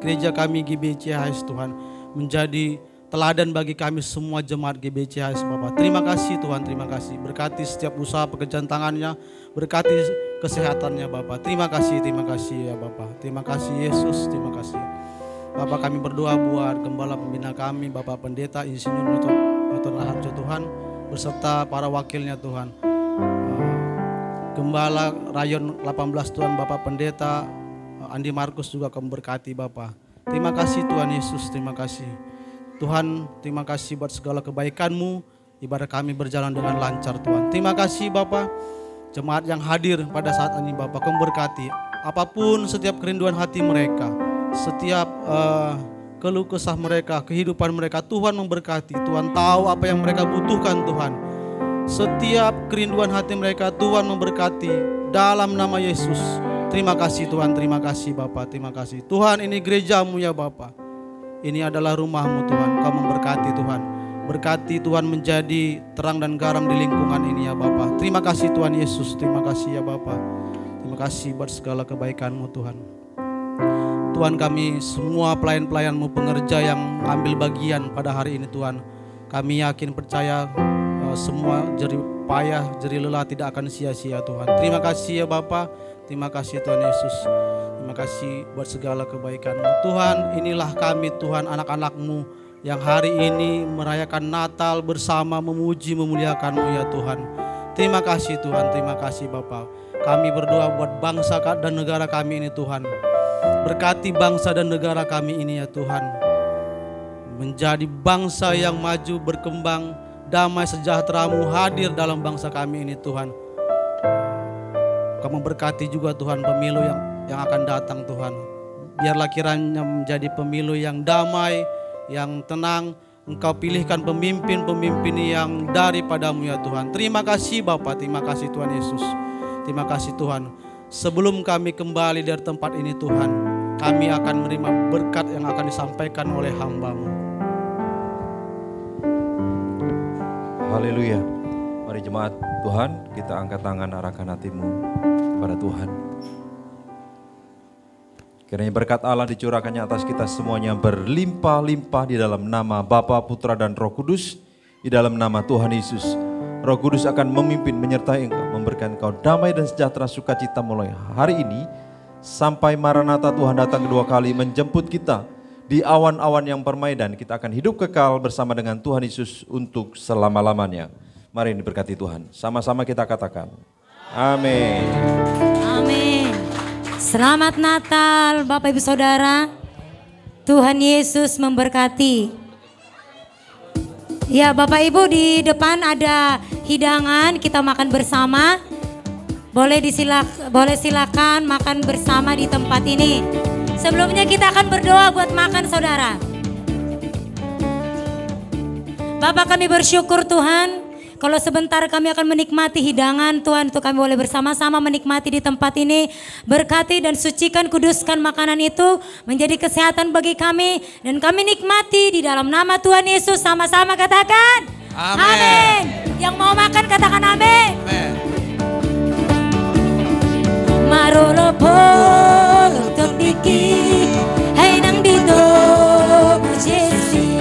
gereja kami GBCHS Tuhan. Menjadi teladan bagi kami semua jemaat GBCHS Bapa. Terima kasih Tuhan, terima kasih. Berkati setiap usaha pekerjaan tangannya, berkati kesehatannya Bapa. Terima kasih ya Bapa. Terima kasih Yesus, terima kasih. Bapa kami berdoa buat gembala pembina kami, Bapak Pendeta Insinyur Dr. Raharjo Tuhan, beserta para wakilnya Tuhan. Gembala Rayon 18 Tuhan, Bapak Pendeta Andi Markus juga kami berkati Bapak. Terima kasih Tuhan Yesus, terima kasih. Tuhan, terima kasih buat segala kebaikan-Mu. Ibadah kami berjalan dengan lancar Tuhan. Terima kasih Bapak. Jemaat yang hadir pada saat ini Bapak, kami berkati. Apapun setiap kerinduan hati mereka, setiap keluh kesah mereka, kehidupan mereka, Tuhan memberkati. Tuhan tahu apa yang mereka butuhkan Tuhan. Setiap kerinduan hati mereka Tuhan memberkati dalam nama Yesus. Terima kasih Tuhan, terima kasih Bapak, terima kasih. Tuhan, ini gereja-Mu ya Bapak. Ini adalah rumah-Mu Tuhan, Kau memberkati Tuhan. Berkati Tuhan menjadi terang dan garam di lingkungan ini ya Bapak. Terima kasih Tuhan Yesus, terima kasih ya Bapak. Terima kasih buat segala kebaikan-Mu Tuhan. Tuhan, kami semua pelayan-pelayan-Mu, pengerja yang ambil bagian pada hari ini Tuhan. Kami yakin percaya semua jerih payah, jerih lelah tidak akan sia-sia Tuhan. Terima kasih ya Bapa. Terima kasih Tuhan Yesus. Terima kasih buat segala kebaikan-Mu. Tuhan, inilah kami Tuhan, anak-anak-Mu yang hari ini merayakan Natal bersama memuji memuliakan-Mu ya Tuhan. Terima kasih Tuhan, terima kasih Bapa. Kami berdoa buat bangsa dan negara kami ini Tuhan. Berkati bangsa dan negara kami ini ya Tuhan. Menjadi bangsa yang maju, berkembang, damai sejahtera-Mu hadir dalam bangsa kami ini Tuhan. Kamu berkati juga Tuhan pemilu yang akan datang Tuhan. Biarlah kiranya menjadi pemilu yang damai, yang tenang. Engkau pilihkan pemimpin-pemimpin yang daripada-Mu ya Tuhan. Terima kasih Bapa, terima kasih Tuhan Yesus. Terima kasih Tuhan. Sebelum kami kembali dari tempat ini Tuhan, kami akan menerima berkat yang akan disampaikan oleh hamba-Mu. Haleluya. Mari jemaat Tuhan, kita angkat tangan, arahkan hatimu kepada Tuhan. Kiranya berkat Allah dicurahkannya atas kita semuanya berlimpah-limpah di dalam nama Bapa, Putra dan Roh Kudus, di dalam nama Tuhan Yesus. Roh Kudus akan memimpin, menyertai engkau, memberikan engkau damai dan sejahtera sukacita mulai hari ini sampai Maranatha Tuhan datang kedua kali menjemput kita di awan-awan yang permai, dan kita akan hidup kekal bersama dengan Tuhan Yesus untuk selama-lamanya. Mari diberkati Tuhan. Sama-sama kita katakan. Amin. Amin. Selamat Natal Bapak Ibu Saudara. Tuhan Yesus memberkati. Ya Bapak Ibu, di depan ada hidangan, kita makan bersama. Boleh silakan makan bersama di tempat ini. Sebelumnya kita akan berdoa buat makan saudara. Bapak, kami bersyukur Tuhan. Kalau sebentar kami akan menikmati hidangan Tuhan, untuk kami boleh bersama-sama menikmati di tempat ini. Berkati dan sucikan, kuduskan makanan itu menjadi kesehatan bagi kami. Dan kami nikmati di dalam nama Tuhan Yesus. Sama-sama katakan amin. Amin. Yang mau makan katakan amin. Amin. Marolo polo topiki, hai nang dito Jesi,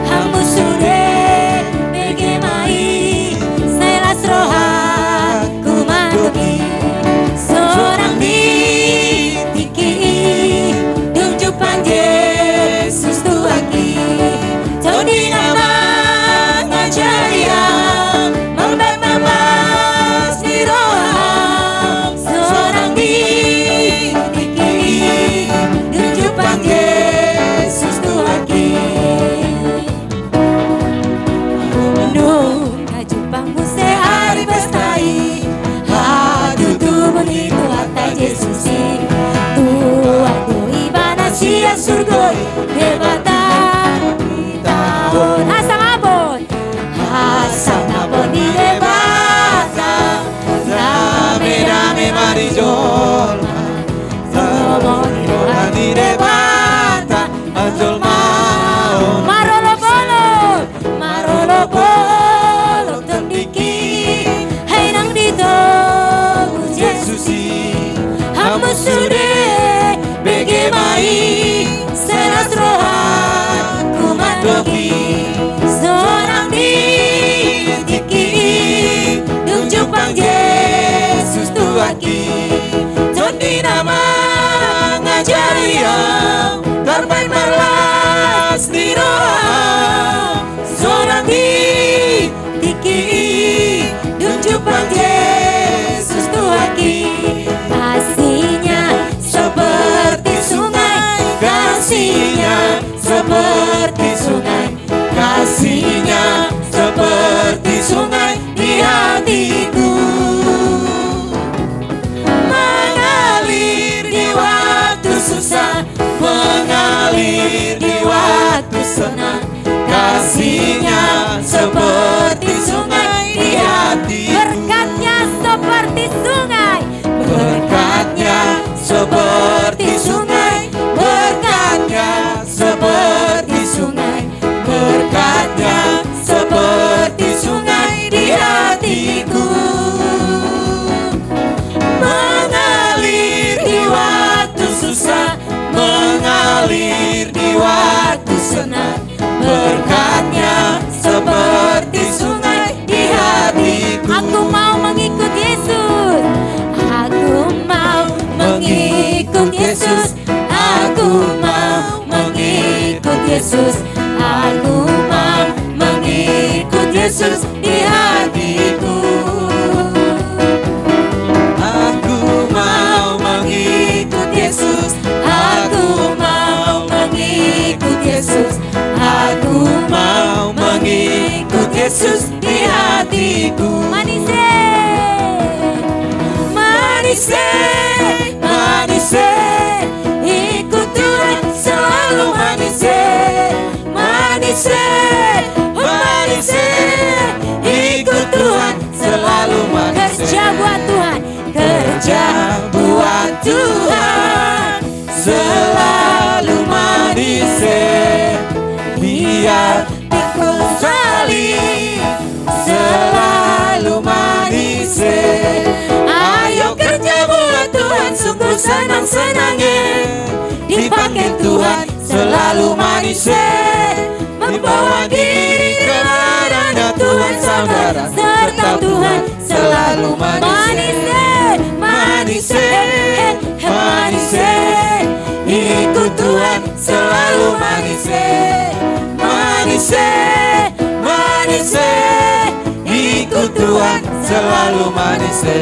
hamu sude bege mai, selas roha kumandoki, seorang ditiki, tunjukkan Yesus Tuaki, Todi nama ngajaria, membebas di roha. Yesus Tuaki, no kajupang muse hari bestai, hadu tu begitu atas Yesus Tuhan tu ibana sia surgoi debata tahun asang abon di debata, rame marijol. Di debata azul mau marolo bolo tembiki, hai nang dito Yesusi, hamu sude bege mai, selas rohan kumandoki, seorang ditiki, tunjukkan Yesus Tuaki, Tondi nama Jaya korban berlas di roh, seorang ditiki, tunjukkan Yesus Tuaki, kasihnya seperti sungai, kasihnya seperti sungai, kasihnya seperti sungai di hatiku, mengalir di waktu susah, mengalir di waktu senang, kasihnya seperti sungai di hati, berkatnya seperti sungai, berkatnya seperti sungai, berkatnya seperti sungai, berkatnya seperti sungai di hatiku, mengalir di waktu susah, mengalir di waktu senang, berkatnya Yesus di hatiku. Aku mau mengikut Yesus, aku mau mengikut Yesus, aku mau mengikut Yesus di hatiku. Manise, Manise, manise, ikut Tuhan selalu manise, manise, manise, ikut Tuhan selalu manise. kerja buat Tuhan, Kerja buat Tuhan selalu manise, biar pikul salib selalu manise. Ayo kerja buat Tuhan, sungguh senang-senangnya dipakai Tuhan selalu manise, membawa diri ke hadapan Tuhan saudara, serta Tuhan selalu manise, manise, manise, ikut Tuhan selalu manise, manise, manise, ikut Tuhan selalu manise.